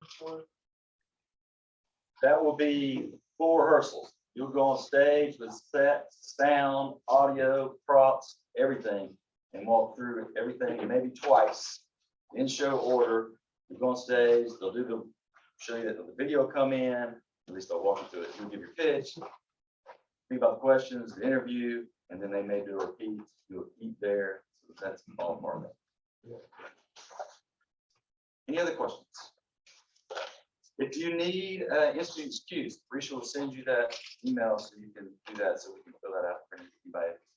before? That will be full rehearsals. You'll go on stage with set, sound, audio, props, everything, and walk through everything maybe twice in show order. You go on stage, they'll show you that the video come in, at least they'll walk you through it. You'll give your pitch, think about the questions, the interview, and then they may do a repeat, do a repeat there. So that's all part of it. Any other questions? If you need instant excuse, Risha will send you that email so you can do that, so we can fill that out for anybody who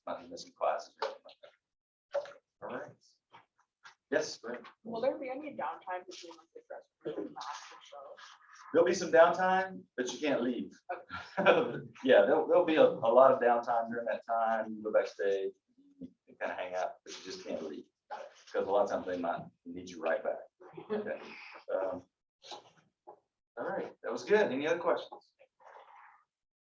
might be missing classes or anything like that. All right. Yes, great. Will there be any downtime between like the dress rehearsal and the actual show? There'll be some downtime, but you can't leave. Yeah, there'll be a lot of downtime during that time. You go backstage, you kind of hang out, but you just can't leave. Because a lot of times they might need you right back. Okay. All right, that was good. Any other questions?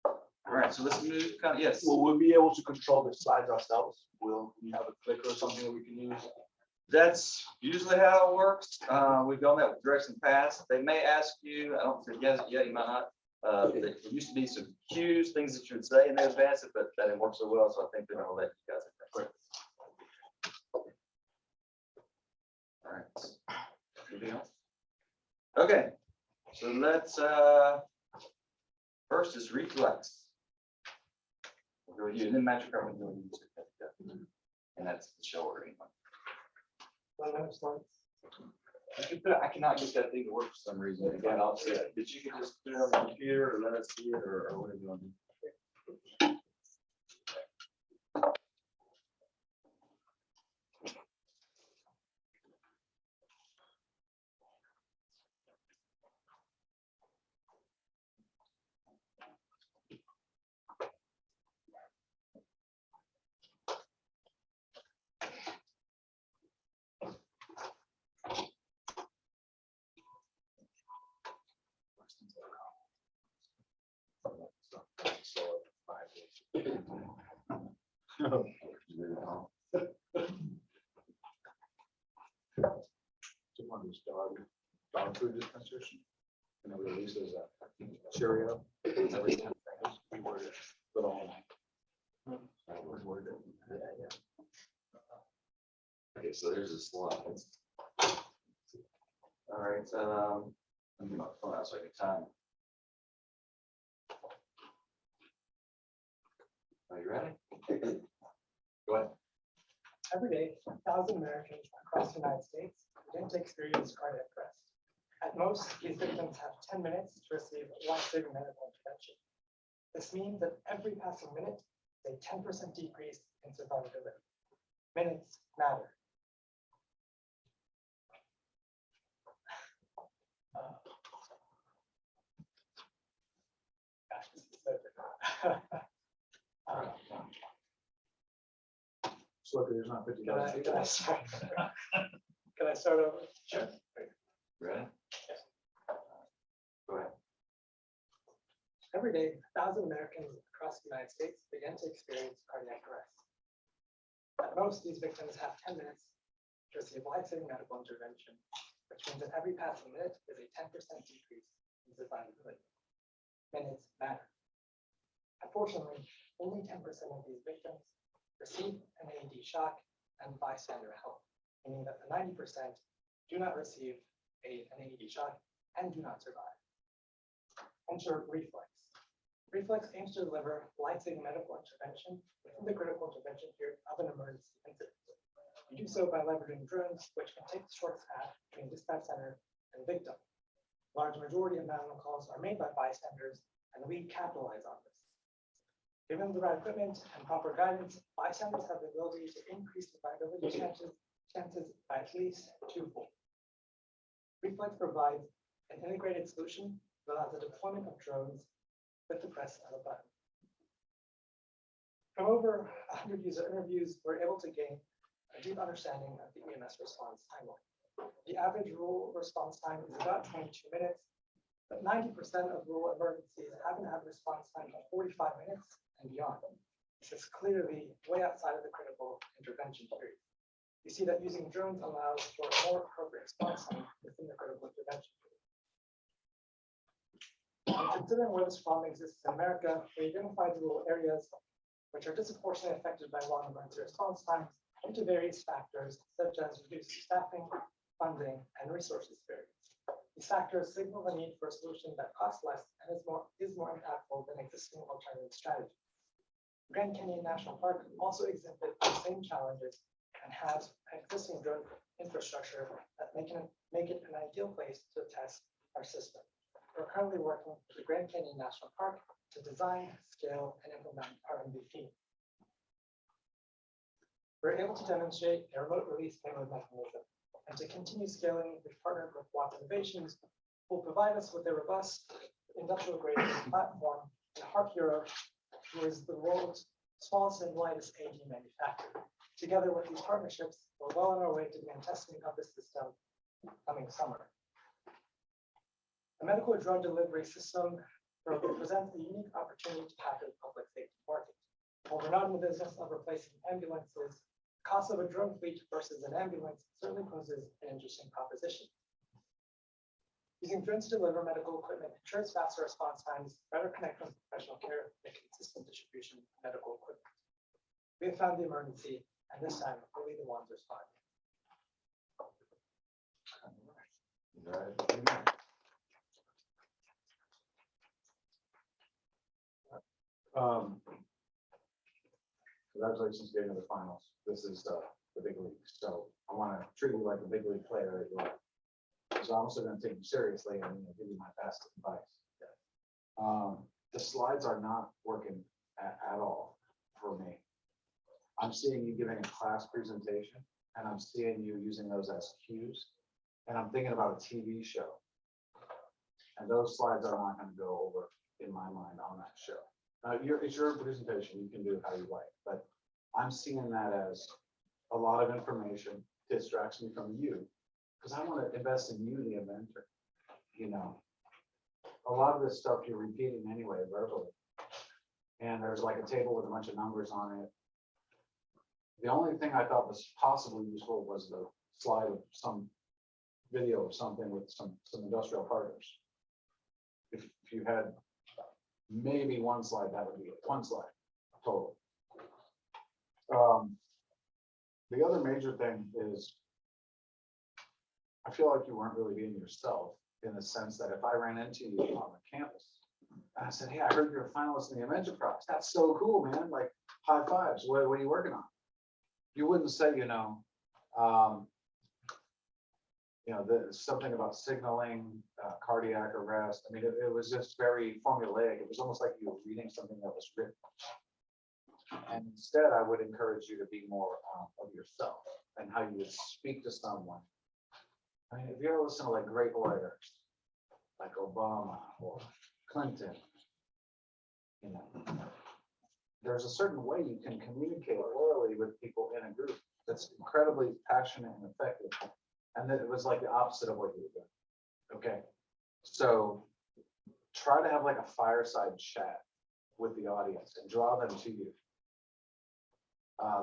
All right, so let's move, yes. Will we be able to control the slides ourselves? Will we have a clicker or something that we can use? That's usually how it works. We've done that with directs in the past. They may ask you, I don't think yes yet, you might not. There used to be some cues, things that you would say in advance, but that didn't work so well, so I think they're gonna let you guys advance. All right. Anything else? Okay, so let's first is reflex. We'll go with you, and then magic card will do it. And that's the show order. I cannot get that thing to work for some reason. Again, I'll say it. But you can just put it on the computer or let us see it or whatever you want to do. Dog food dispensation. And then we release as a Cheerio. Every 10 seconds, we word it. Little. Okay, so there's a slide. All right, let me get my phone out so I can time. Are you ready? Go ahead. Every day, 1,000 Americans across the United States begin to experience cardiac arrest. At most, these victims have 10 minutes to receive life-saving medical intervention. This means that every passing minute is a 10% decrease in survivability. Minutes matter. Gosh, this is so difficult. So there's not Can I start over? Sure. Ready? Yes. Go ahead. Every day, 1,000 Americans across the United States begin to experience cardiac arrest. At most, these victims have 10 minutes to receive life-saving medical intervention, which means that every passing minute is a 10% decrease in survivability. Minutes matter. Unfortunately, only 10% of these victims receive an AED shock and bystander help, meaning that the 90% do not receive an AED shock and do not survive. Enter reflex. Reflex aims to deliver life-saving medical intervention within the critical intervention period of an emergency incident. We do so by leveraging drones, which can take the shortest path between dispatch center and victim. Large majority of 911 calls are made by bystanders, and we capitalize on this. Given the right equipment and proper guidance, bystanders have the ability to increase survivability chances by at least twofold. Reflex provides an integrated solution that allows the deployment of drones with the press of a button. From over 100 user interviews, we're able to gain a deep understanding of the EMS response timeline. The average rural response time is about 22 minutes, but 90% of rural emergencies have an average response time of 45 minutes and beyond. This is clearly way outside of the critical intervention period. You see that using drones allows for a more appropriate response time within the critical intervention period. Considering where this problem exists in America, we identified rural areas which are disproportionately affected by long emergency response times into various factors such as reduced staffing, funding, and resource disparities. These factors signal the need for a solution that costs less and is more impactful than existing alternative strategies. Grand Canyon National Park also exhibits the same challenges and has existing drone infrastructure that make it an ideal place to test our system. We're currently working with the Grand Canyon National Park to design, scale, and implement our MVP. We're able to demonstrate a remote release payload mechanism, and to continue scaling, we've partnered with Watts Innovations, who will provide us with a robust industrial-grade platform, and Harp Europe, who is the world's smallest and lightest AD manufacturer. Together with these partnerships, we're well on our way to begin testing of the system coming summer. A medical drug delivery system represents a unique opportunity to tackle the public safety market. While we're not in the business of replacing ambulances, the cost of a drone fleet versus an ambulance certainly poses an interesting proposition. Using drones to deliver medical equipment ensures faster response times, better connection with professional care, and consistent distribution of medical equipment. We have found the emergency, and this time we'll be the ones responding. Congratulations getting to the finals. This is the big league. So I want to treat you like a big league player that you are. So I'm also going to take you seriously and give you my best advice. The slides are not working at all for me. I'm seeing you giving a class presentation, and I'm seeing you using those as cues, and I'm thinking about a TV show. And those slides are not going to go over in my mind on that show. It's your presentation, you can do it how you like, but I'm seeing that as a lot of information distracts me from you, because I want to invest in you, the inventor. You know, a lot of this stuff you're repeating anyway verbally, and there's like a table with a bunch of numbers on it. The only thing I thought was possibly useful was the slide of some video of something with some industrial partners. If you had maybe one slide, that would be it. One slide total. The other major thing is I feel like you weren't really being yourself, in the sense that if I ran into you on the campus and I said, hey, I heard you're a finalist in the InVenture prize. That's so cool, man. Like, high fives. What are you working on? You wouldn't say, something about signaling, cardiac arrest. I mean, it was just very formulaic. It was almost like you were reading something that was written. And instead, I would encourage you to be more of yourself and how you would speak to someone. I mean, if you ever listen to like great lawyers, like Obama or Clinton, there's a certain way you can communicate orally with people in a group that's incredibly passionate and effective. And then it was like the opposite of what you were doing. Okay. So try to have like a fireside chat with the audience and draw them to you.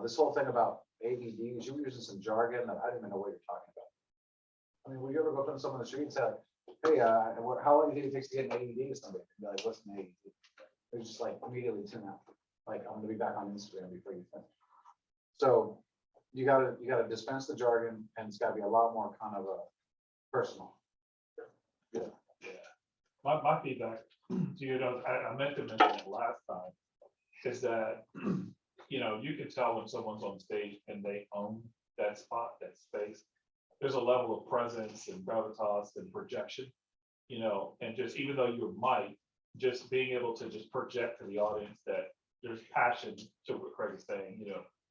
This whole thing about AEDs, you were using some jargon that I didn't even know what you're talking about. I mean, will you ever go up to someone on the street and say, hey, how long do you think it takes to get an AED to somebody? And be like, what's an AED? They're just like immediately tune out. Like, I'm going to be back on Instagram before you finish. So you gotta dispense the jargon, and it's gotta be a lot more kind of personal. Yeah. My feedback to you, I meant to mention it last time, is that you can tell when someone's on stage and they own that spot, that space. There's a level of presence and gravitas and projection, and just even though you might just being able to just project to the audience that there's passion to what Craig is saying,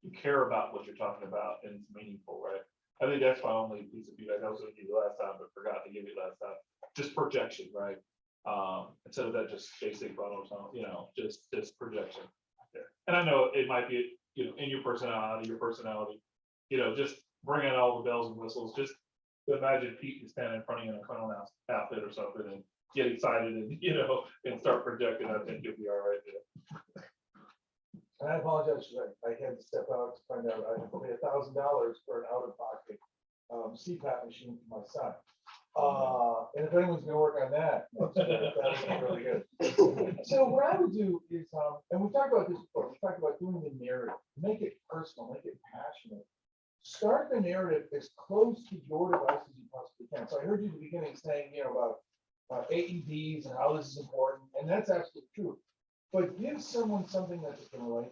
you care about what you're talking about and it's meaningful, right? I think that's my only piece of feedback. I was going to give you last time, but forgot to give you last time. Just projection, right? Instead of that just basic funnel, just projection there. And I know it might be, in your personality, just bring in all the bells and whistles. Just imagine Pete is standing in front of you in a clown outfit or something and get excited and, and start projecting. I think you'll be all right there. And I apologize, I had to step out to find out I only $1,000 for an out-of-pocket CPAP machine for my son. And if anyone's gonna work on that, next year, that would be really good. So what I would do is, and we talked about this before, we talked about doing the narrative, make it personal, make it passionate. Start the narrative as close to your device as you possibly can. So I heard you at the beginning saying, about AEDs and how this is important, and that's absolutely true. But give someone something that they can relate.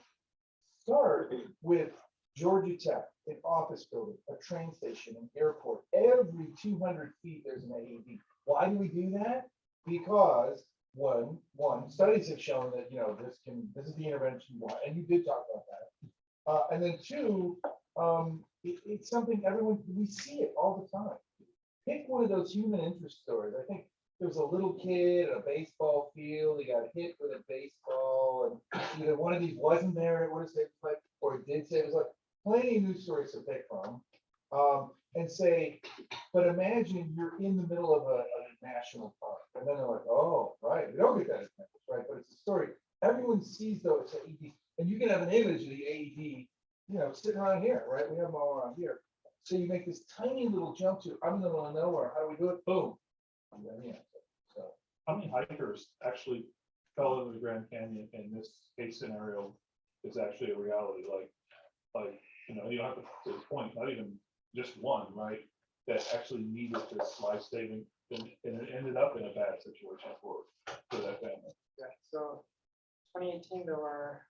Start with Georgia Tech, an office building, a train station, an airport. Every 200 feet, there's an AED. Why do we do that? Because one, studies have shown that, this is the intervention you want, and you did talk about that. And then two, it's something we see it all the time. Pick one of those human interest stories. I think there was a little kid at a baseball field, he got hit with a baseball, and either one of these wasn't there, it would have saved his life, or it did save his life. Plenty of news stories to pick from, and say, but imagine you're in the middle of a national park, and then they're like, oh, right, we don't get that example, right? But it's a story. Everyone sees those AED, and you can have an image of the AED, sitting around here, right? We have them all around here. So you make this tiny little jump to, I'm in the middle of nowhere. How do we do it? Boom. And then, so How many hikers actually fell into the Grand Canyon, and this case scenario is actually a reality? You don't have to the point, not even just one, right? That actually needed this life saving, and it ended up in a bad situation for that family. Yeah, so 2018, there were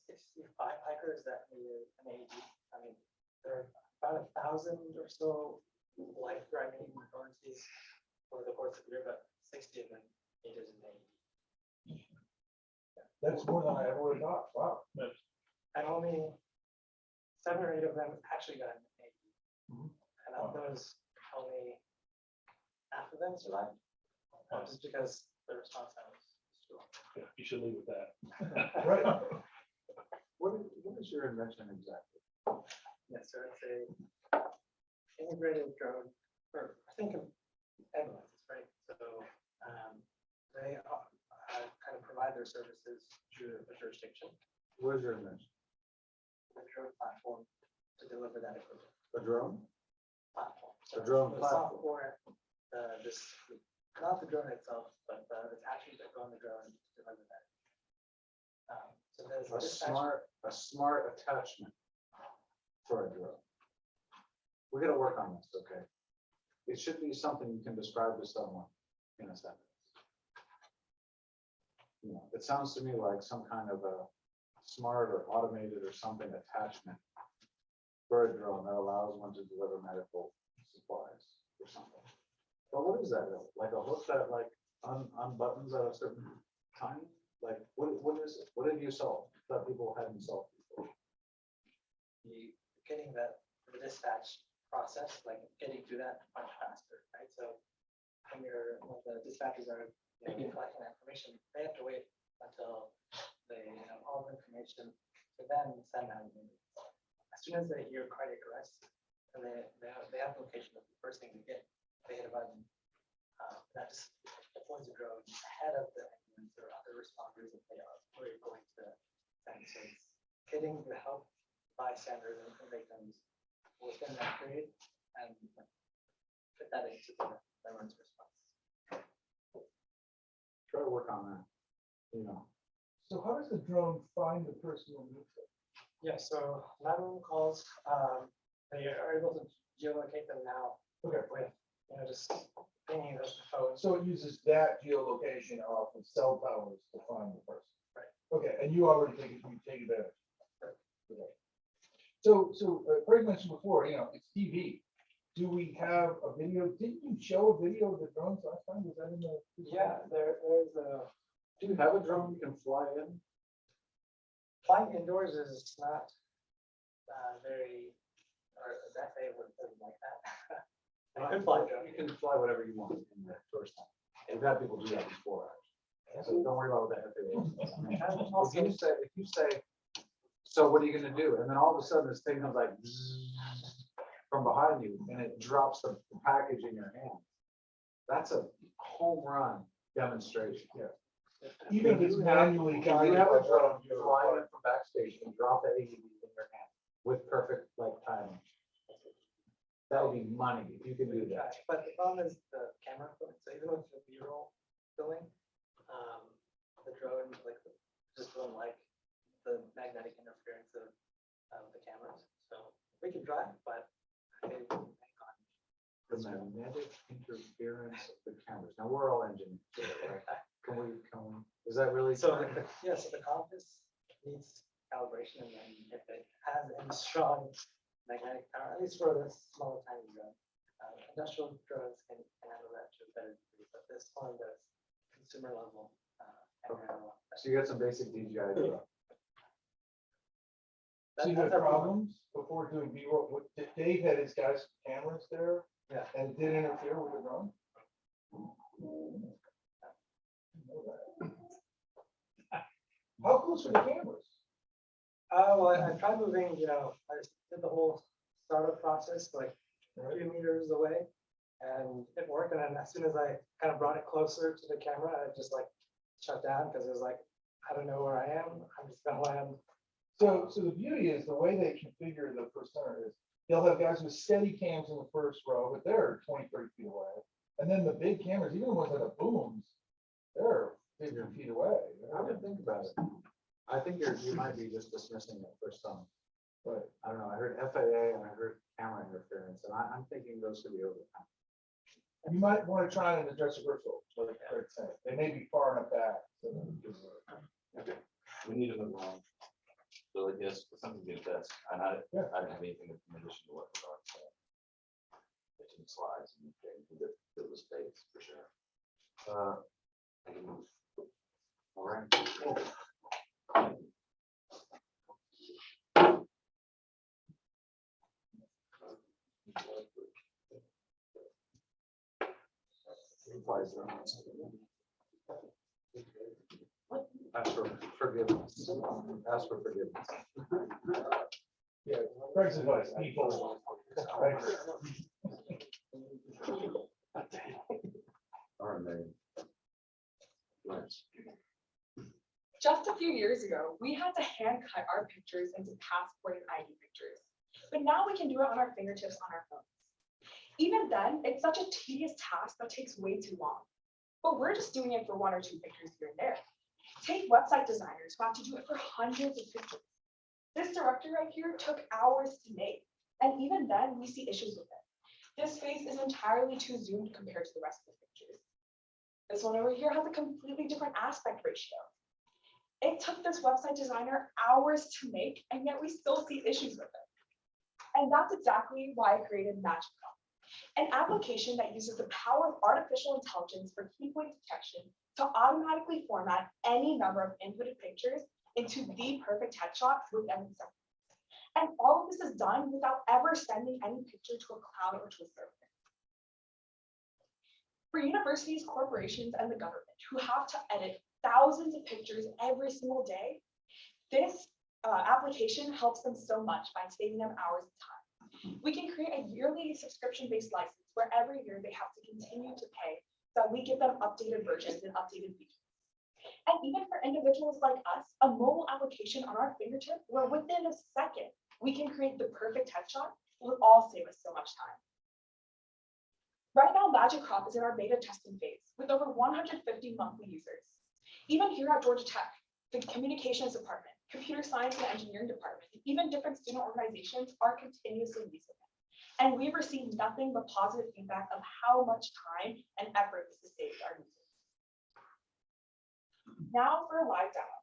65 hikers that needed an AED. I mean, there are about 1,000 or so life-threatening emergencies over the course of the year, but 60 of them needed an AED. that's more than I ever would have thought. Wow. And only 7 or 8 of them actually got an AED. Mhm. And of those, only half of them survived, just because the response time was too long. Yeah, you should leave with that. Right. What is your invention exactly? Yes, so it's a integrated drone, or think of ambulances, right? So they kind of provide their services to a jurisdiction, What is your invention? the drone platform to deliver that equipment. A drone? Platform. A drone The platform. software, not the drone itself, but the attachments that go on the drone to deliver that. So there's A smart attachment for a drone. We gotta work on this, okay? It should be something you can describe to someone in a sentence. It sounds to me like some kind of a smart or automated or something attachment for a drone that allows one to deliver medical supplies or something. But what is that really? Like a hook that unbuttons at a certain time? Like, what is it? What have you solved that people hadn't solved before? Getting the dispatch process, like getting through that much faster, right? So when the dispatchers are collecting that information, they have to wait until they have all the information to then send out an ambulance. As soon as they hear cardiac arrest, and they have the location of the first thing they get, they hit a button. That just deploys a drone ahead of the ambulance or other responders that they are going to send. So it's getting the help bystanders and victims within that period and fit that into the emergency response. Try to work on that. So how does the drone find the person who needs it? Yeah, so 911 calls, they are able to geolocate them now Okay. with, just pinging the phone. So it uses that geolocation off of cell towers to find the person. Right. Okay, and you already take advantage. Right. Okay. So Craig mentioned before, it's TV. Do we have a video? Didn't you show a video of the drones last time? Was that in the? Yeah, there's a Do you have a drone you can fly in? flying indoors is not very, or that they wouldn't like that. I could fly a drone. You can fly whatever you want in the first time. We've had people do that before, actually. So don't worry about what that FAA. If you say, so what are you gonna do? And then all of a sudden this thing comes like zzz from behind you and it drops the package in your hand. That's a home run demonstration. Yeah. Even if it's manually You guided. have a by drone, one, you fly in from backstage and drop the AED in your hand with perfect timing. That would be money if you could do that. But the problem is the camera equipment, so even with the B-roll filming, the drone, like, just don't like the magnetic interference of the cameras. So we can drive, but I hang on. The magnetic interference of the cameras. Now, we're all engineers, right? Can we, is that really? So like, yes, the compass needs calibration, and then if it has any strong magnetic power, at least for this small tiny drone, industrial drones can handle that to a better degree, but this one does consumer level. Can handle that. So you got some basic DJI. to it. So you had problems before doing B-roll? Dave had his guys' cameras there? Yeah. And it did interfere with the drone? How close were the cameras? Well, I tried moving, I did the whole startup process like 3 meters away, and it worked. And then as soon as I kind of brought it closer to the camera, I just like shut down because it was like, I don't know where I am. I'm just gonna land. So the beauty is the way they configure the presenter is they'll have guys with steady cams in the first row, but they're 20, 30 feet away. And then the big cameras, even the ones that have booms, they're 50 feet away. I would think about it. I think you might be just dismissing it for some. But I don't know, I heard FAA and I heard camera interference, and I'm thinking those could be overcome. you might want to try and address reversal, like Craig said. They may be far enough back. So Okay, we need to move on. So I guess something to get that, and I didn't have anything in addition to what Rob said. Mentioned slides and things that was space for sure. I can move. All right. Ask for forgiveness. Ask for forgiveness. yeah, Craig's advice, people. All right, Megan. Nice. Just a few years ago, we had to hand cut our pictures into passport and ID pictures, but now we can do it on our fingertips on our phones. Even then, it's such a tedious task that takes way too long, but we're just doing it for 1 or 2 pictures here and there. Take website designers who have to do it for hundreds of pictures. This directory right here took hours to make, and even then we see issues with it. This face is entirely too zoomed compared to the rest of the pictures. This one over here has a completely different aspect ratio. It took this website designer hours to make, and yet we still see issues with it. And that's exactly why I created MagicCrop, an application that uses the power of artificial intelligence for key point detection to automatically format any number of inputted pictures into the perfect headshot within seconds. And all of this is done without ever sending any picture to a cloud or to a server. For universities, corporations, and the government who have to edit thousands of pictures every single day, this application helps them so much by saving them hours of time. We can create a yearly subscription-based license where every year they have to continue to pay so that we give them updated versions and updated features. And even for individuals like us, a mobile application on our fingertip where within a second, we can create the perfect headshot will all save us so much time. Right now, MagicCrop is in our beta testing phase with over 150 monthly users. Even here at Georgia Tech, the communications department, computer science and engineering department, even different student organizations are continuously using it. And we've received nothing but positive feedback of how much time and effort this has saved our users. Now for a live demo.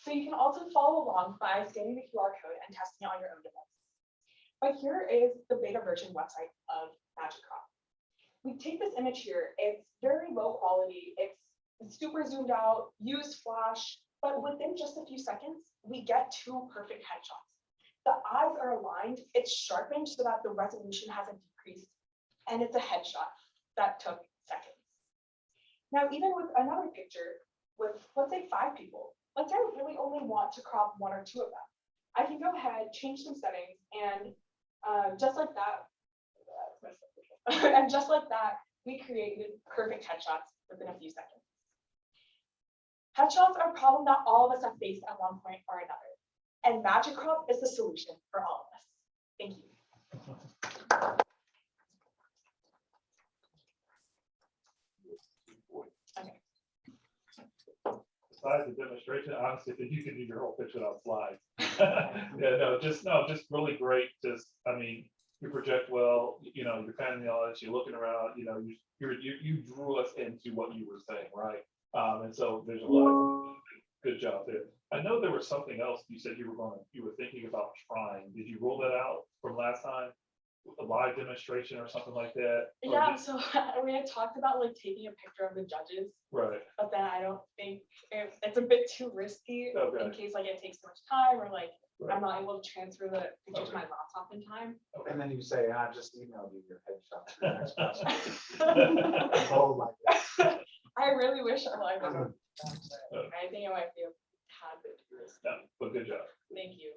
So you can also follow along by scanning the QR code and testing it on your own device. But here is the beta version website of MagicCrop. We take this image here, it's very low quality, it's super zoomed out, used flash, but within just a few seconds, we get 2 perfect headshots. The eyes are aligned, it's sharpened so that the resolution hasn't decreased, and it's a headshot that took seconds. Now, even with another picture, with let's say 5 people, let's say I really only want to crop 1 or 2 of them. I can go ahead, change some settings, and just like that, and just like that, we created perfect headshots within a few seconds. Headshots are a problem that all of us have faced at one point or another, and MagicCrop is the solution for all of us. Thank you. besides the demonstration, honestly, that you can do your whole picture on slides. Yeah, just really great, I mean, you project well, you know, you're kind of the audience, you're looking around, you know, you drew us into what you were saying, right? And so there's a lot of good job there. I know there was something else you said you were thinking about trying. Did you roll that out from last time? A live demonstration or something like that? Or Yeah, so we had talked about like taking a picture of the judges, Right, but then I don't think it's a bit too risky Okay. in case like it takes too much time or like Right. I'm not able to transfer the picture to Okay. my laptop in time. And then you say, I just emailed you your headshot. to the next person." Oh, my God. I really wish I would have. Okay. I think it might be a tad bit too risky. yeah, but good job. Thank you.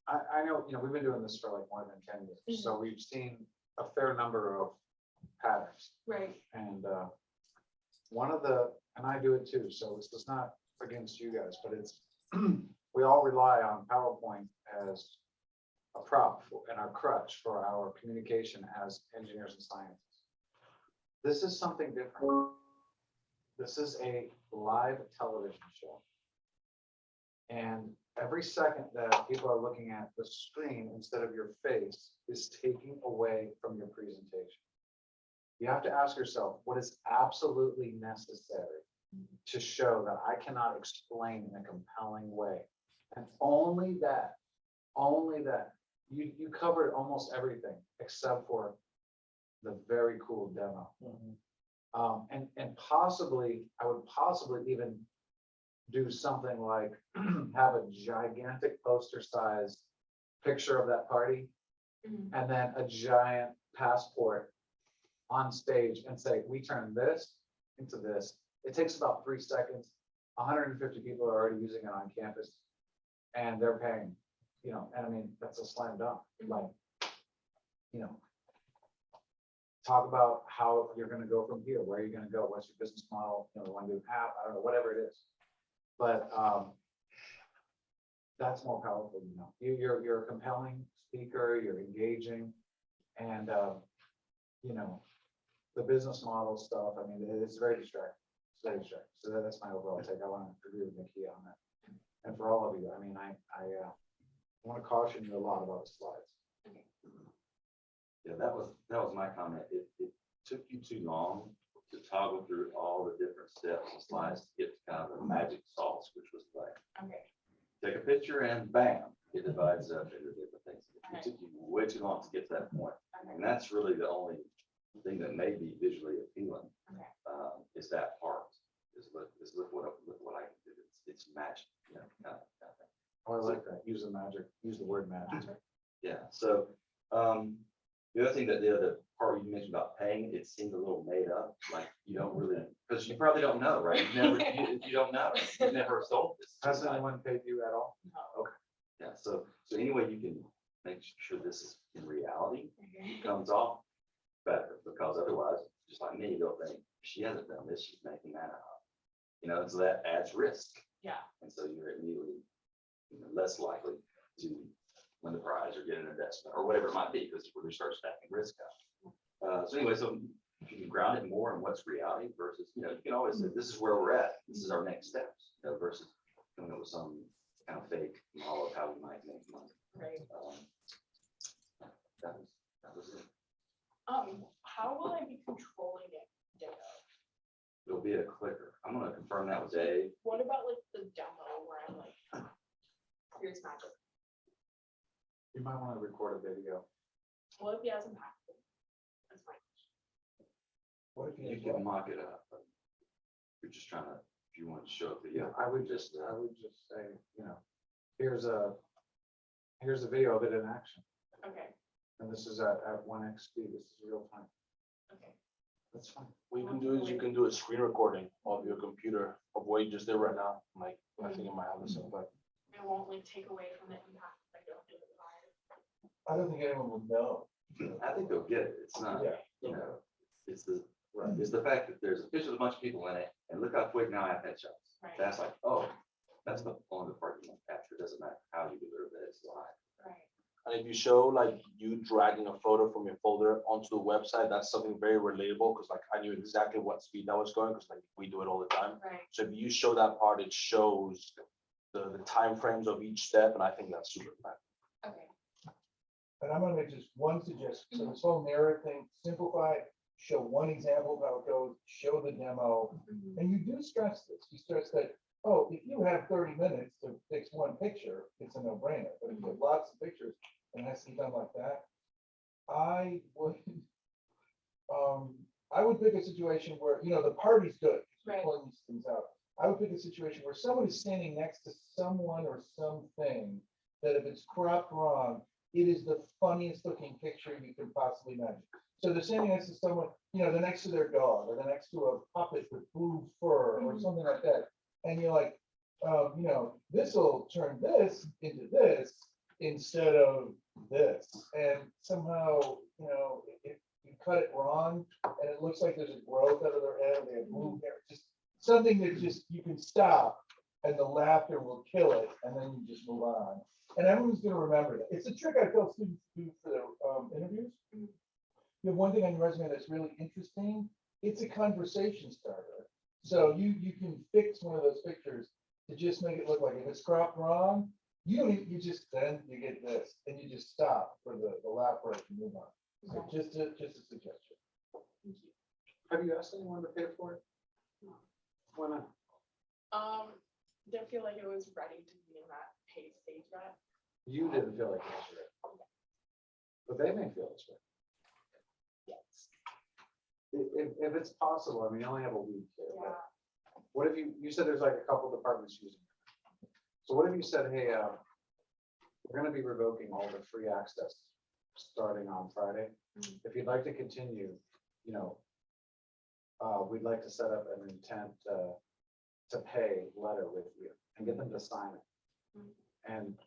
I know, we've been doing this for like more than 10 years, so we've seen a fair number of patterns. Right. And and I do it too, so it's not against you guys, but it's, we all rely on PowerPoint as a prop and our crutch for our communication as engineers and scientists. This is something different. This is a live television show. And every second that people are looking at the screen instead of your face is taking away from your presentation. You have to ask yourself, what is absolutely necessary to show that I cannot explain in a compelling way? And only that, you covered almost everything except for the very cool demo. And possibly, I would possibly even do something like have a gigantic poster size picture of that party Mhm. and then a giant passport on stage and say, we turn this into this. It takes about 3 seconds. 150 people are already using it on campus and they're paying, and I mean, that's a slam dunk. Like, talk about how you're gonna go from here, where you're gonna go, what's your business model, you want to do app, I don't know, whatever it is. But that's more powerful, You're a compelling speaker, you're engaging, and the business model stuff, I mean, it's very distracting. It's very distracting. So that's my overall take. I want to agree with Nikki on that. And for all of you, I mean, I want to caution you a lot about the slides. Yeah, that was my comment. It took you too long to toggle through all the different steps and slides to get to kind of the magic sauce, which was like, Okay. take a picture and bam, it divides up into different things. It took you way too long to get to that point. And that's really the only thing that may be visually appealing, Okay. is that part, is look what I can do. It's magic, kind of thing. Oh, I like that. Use the word magic. Yeah, so, the other thing the other part you mentioned about paying, it seemed a little made up, like you don't really, because you probably don't know, right? You don't know, you've never sold this. Has anyone paid you at all? Yeah, so anyway, you can make sure this is in reality, Okay. comes off better, because otherwise, just like me, they'll think, she hasn't done this, she's making that up. And so that adds risk. Yeah. And so you're immediately less likely to win the prize or get an investment or whatever it might be, because we're going to start stacking risk up. So anyway, so if you can ground it more in what's reality versus, you can always say, this is where we're at, this is our next steps, versus coming up with some kind of fake model of how we might make money. Right. That was it. How will I be controlling it? Data? It'll be a clicker. I'm going to confirm that with Dave. What about like the demo where I'm like, here's magic. You might want to record a video. What if he hasn't packed it? That's fine. What if You can mock it up. But you're just trying to, if you want to show a video. I would just say, here's a video of it in action. Okay. And this is at 1x speed. This is real time. Okay. That's fine. What you can do is you can do a screen recording of your computer of what you just did right now. Like, I think it might have the same effect. It won't like take away from the impact that I don't do the fire. I don't think anyone would know. I think they'll get it. It's not, Yeah. it's the fact that there's a bunch of people in it, and look how quick now I have headshots. Right. That's like, oh, that's the only part you want to capture. It doesn't matter how you deliver that, it's live. Right. And if you show like you dragging a photo from your folder onto the website, that's something very relatable, because like I knew exactly what speed that was going, because like we do it all the time. Right. So if you show that part, it shows the timeframes of each step, and I think that's super fun. Okay. And I'm gonna make just one suggestion. So this whole narrative thing, simplify it, show one example of how it goes, show the demo. And you do stress this. You stress that, oh, if you have 30 minutes to fix one picture, it's a no-brainer. But if you have lots of pictures and it has to be done like that, I would pick a situation where, you know, the party's good. You're Right. pulling these things out. I would pick a situation where someone is standing next to someone or something that if it's cropped wrong, it is the funniest looking picture you can possibly imagine. So they're standing next to someone, you know, they're next to their dog, or they're next to a puppet with blue fur or something like that. And you're like, you know, this will turn this into this instead of this. And somehow, you know, if you cut it wrong and it looks like there's a growth out of their head, they have blue hair, just something that just you can stop and the laughter will kill it, and then you just move on. And everyone's gonna remember that. It's a trick I tell students to do for their interviews. You have one thing on your resume that's really interesting. It's a conversation starter. So you can fix one of those pictures to just make it look like if it's cropped wrong, you don't even, you just then you get this and you just stop for the laugh break and move on. So just a suggestion. Have you asked anyone to pay for it? Why not? Didn't feel like it was ready to be in that paid stage yet. You didn't feel like it was ready. But they may feel it's ready. Yes. If it's possible, I mean, you only have a week here, Yeah. but what if you said there's like a couple departments using it? So what if you said, hey, we're gonna be revoking all the free access starting on Friday. If you'd like to continue, you know, we'd like to set up an intent to pay letter with you and get them to sign it. And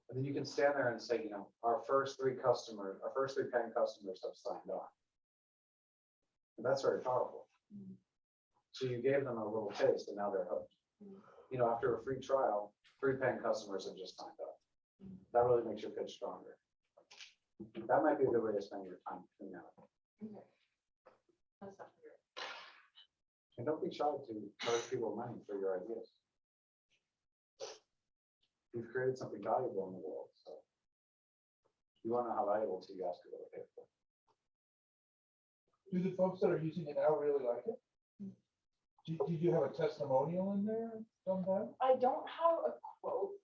then you can stand there and say, you know, our first three paying customers have signed on. And that's very powerful. So you gave them a little taste and now they're hooked. You know, after a free trial, 3 paying customers have just signed up. That really makes your pitch stronger. That might be a good way to spend your time between now. Okay. That's definitely great. And don't be shy to charge people money for your ideas. You've created something valuable in the world, so you want to know how valuable to you, ask people to pay for it. Do the folks that are using it now really like it? Did you have a testimonial in there sometime? I don't have a quote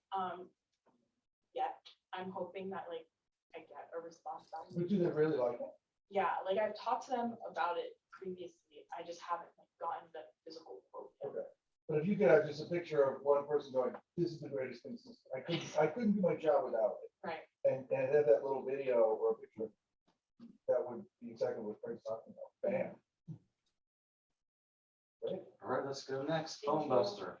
yet. I'm hoping that like I get a response back. But do they really like it? Yeah, like I've talked to them about it previously. I just haven't like gotten the physical quote yet. Okay. But if you could have just a picture of one person going, this is the greatest thing since I couldn't do my job without it. Right. And have that little video or picture, that would be exactly what Frank's talking about. Bam. Right? All right, let's go next. Thank Phone you. Buster.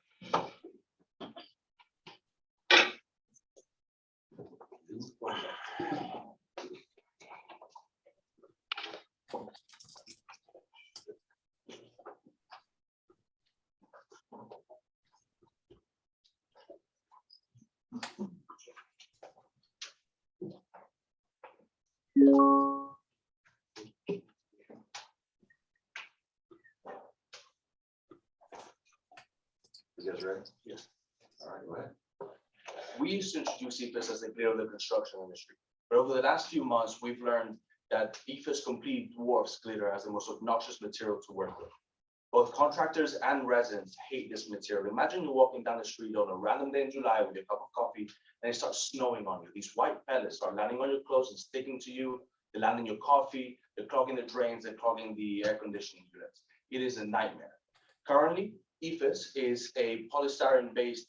You guys ready? Yes. All right, go ahead. We used to introduce EFIS as the glare of the construction industry. But over the last few months, we've learned that EFIS completely dwarfs glitter as the most obnoxious material to work with. Both contractors and residents hate this material. Imagine you're walking down the street on a random day in July with your cup of coffee and it starts snowing on you. These white pellets start landing on your clothes and sticking to you. They land in your coffee, they're clogging the drains, they're clogging the air conditioning units. It is a nightmare. Currently, EFIS is a polystyrene-based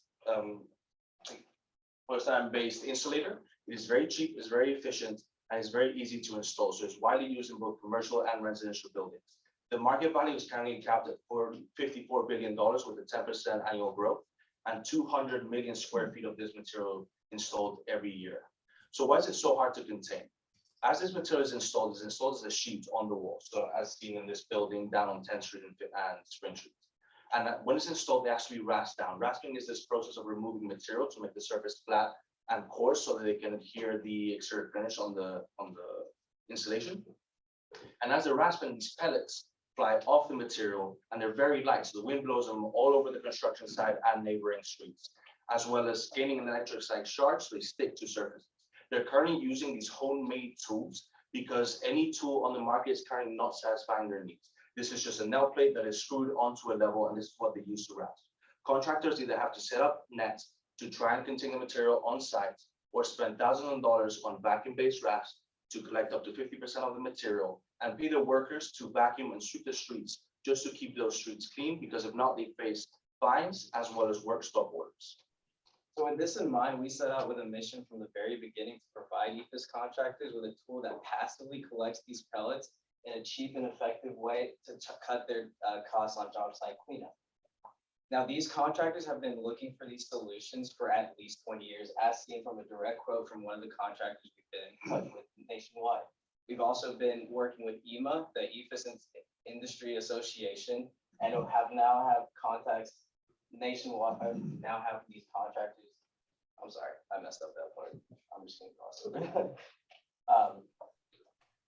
insulator. It is very cheap, it's very efficient, and it's very easy to install. So it's widely used in both commercial and residential buildings. The market value is currently capped at $54 billion with a 10% annual growth and 200 million square feet of this material installed every year. So why is it so hard to contain? As this material is installed, it's installed as a sheet on the wall. So as seen in this building down on 10th Street and Spring Street. And when it's installed, it has to be rasped down. Rasping is this process of removing material to make the surface flat and coarse so that they can adhere the exterior finish on the installation. And as they're rasping, these pellets fly off the material and they're very light. So the wind blows them all over the construction site and neighboring streets, as well as gaining an electric side charge, so they stick to surfaces. They're currently using these homemade tools because any tool on the market is currently not satisfying their needs. This is just a nail plate that is screwed onto a level, and this is what they use to rasp. Contractors either have to set up nets to try and contain the material on site, or spend thousands of dollars on vacuum-based rasp to collect up to 50% of the material and pay their workers to vacuum and sweep the streets just to keep those streets clean, because if not, they face fines as well as work stop orders. So with this in mind, we set out with a mission from the very beginning to provide EFIS contractors with a tool that passively collects these pellets in a cheap and effective way to cut their costs on job site cleanup. Now, these contractors have been looking for these solutions for at least 20 years, as seen from a direct quote from one of the contractors we've been in touch with nationwide. We've also been working with EMA, the EFIS Industry Association, and now have contacts nationwide. Now have these contractors. I'm sorry, I messed up that part. I'm just going to cross over.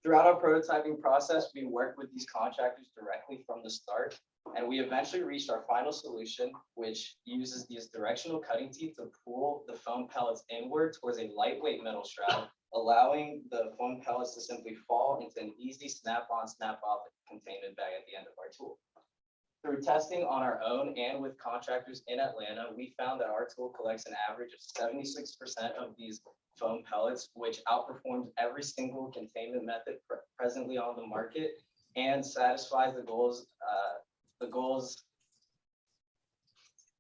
Throughout our prototyping process, we worked with these contractors directly from the start, and we eventually reached our final solution, which uses these directional cutting teeth to pull the foam pellets inward towards a lightweight metal shroud, allowing the foam pellets to simply fall into an easy snap-on, snap-off containment bag at the end of our tool. Through testing on our own and with contractors in Atlanta, we found that our tool collects an average of 76% of these foam pellets, which outperforms every single containment method presently on the market and satisfies the goals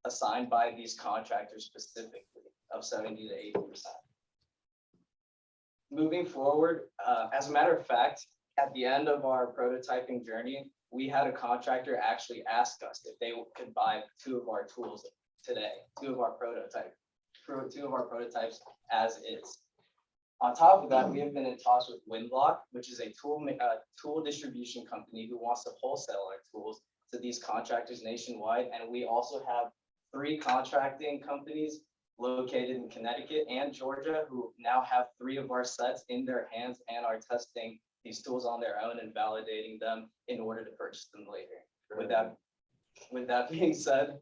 assigned by these contractors specifically of 70 to 80%. Moving forward, as a matter of fact, at the end of our prototyping journey, we had a contractor actually ask us if they could buy 2 of our tools today, 2 of our prototypes as is. On top of that, we have been in talks with Windlock, which is a tool distribution company who wants to wholesale our tools to these contractors nationwide. And we also have 3 contracting companies located in Connecticut and Georgia who now have 3 of our sets in their hands and are testing these tools on their own and validating them in order to purchase them later. With that being said,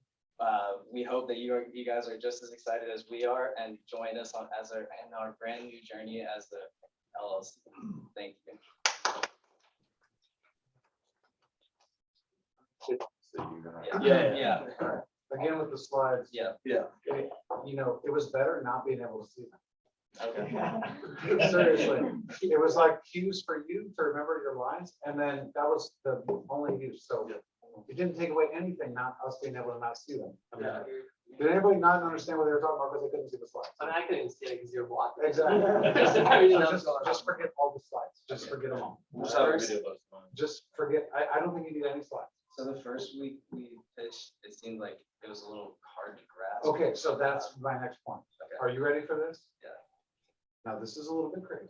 we hope that you guys are just as excited as we are and join us in our brand new journey as the LLC. Thank you. Yeah. All right. Again, with the slides. Yeah. You know, it was better not being able to see them. Okay. Seriously, it was like cues for you to remember your lines, and then that was the only use. So it didn't take away anything, not us being able to not see them. I mean, did anybody not understand what they were talking about because they couldn't see the slides? I mean, I couldn't see it because you're blocking. Exactly. So just forget all the slides. Just forget them all. Just forget. I don't think you need any slides. So the first week we pitched, it seemed like it was a little hard to grasp. Okay, so that's my next point. Okay. Are you ready for this? Yeah. Now, this is a little bit crazy,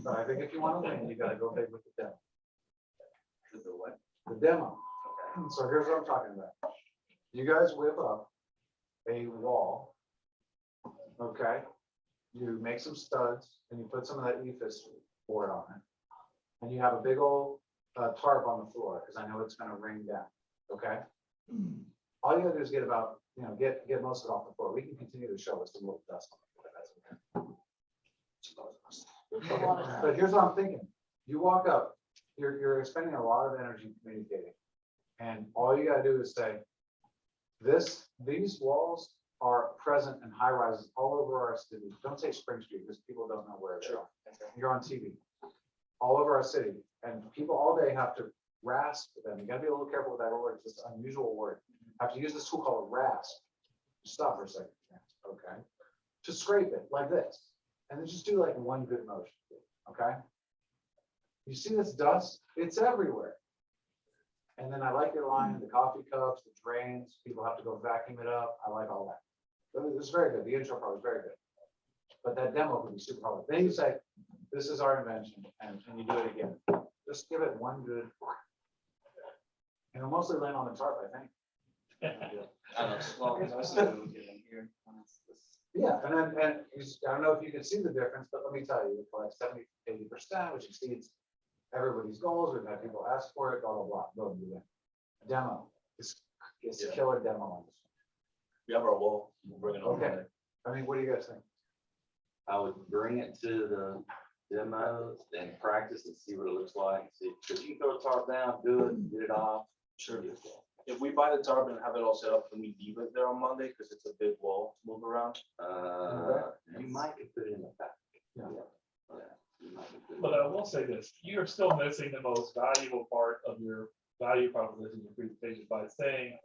but I think if you want to win, you got to go big with the demo. The what? The demo. Okay. So here's what I'm talking about. You guys whip up a wall. Okay. You make some studs and you put some of that EFIS board on it. And you have a big old tarp on the floor because I know it's going to rain down. Okay. All you gotta do is get about, get most of it off the floor. We can continue to show us a little dust. Okay. But here's what I'm thinking. You walk up, you're expending a lot of energy communicating. And all you gotta do is say, these walls are present in high rises all over our city. Don't say Spring Street because people don't know where they are. You're on TV. All over our city. And people all day have to rasp them. You gotta be a little careful with that word. It's an unusual word. Have to use this tool called rasp. Stop for a second. Okay. Just scrape it like this. And then just do like one good motion. Okay. You see this dust? It's everywhere. And then I like your line, the coffee cups, the drains, people have to go vacuum it up. I like all that. It was very good. The intro part was very good. But that demo could be super hard. Then you say, this is our invention, and you do it again. Just give it one good. And it'll mostly land on the tarp, I think. I don't know, well, most of them get in here. Yeah, and I don't know if you can see the difference, but let me tell you, for like 70-80%, which exceeds everybody's goals, we've had people ask for it, blah, blah, blah, boom, you win. Demo, it's a killer demo on this. We have our wall, we'll bring it on. Okay. I mean, what do you guys think? I would bring it to the demos and practice and see what it looks like. See, because you can throw a tarp down, do it, get it off. Sure. If we buy the tarp and have it all set up, can we leave it there on Monday, because it's a big wall to move around? You might could put it in the back. Yeah. You might could put it But in I will say this, you're still missing the most valuable part of your value proposition, your presentation, by saying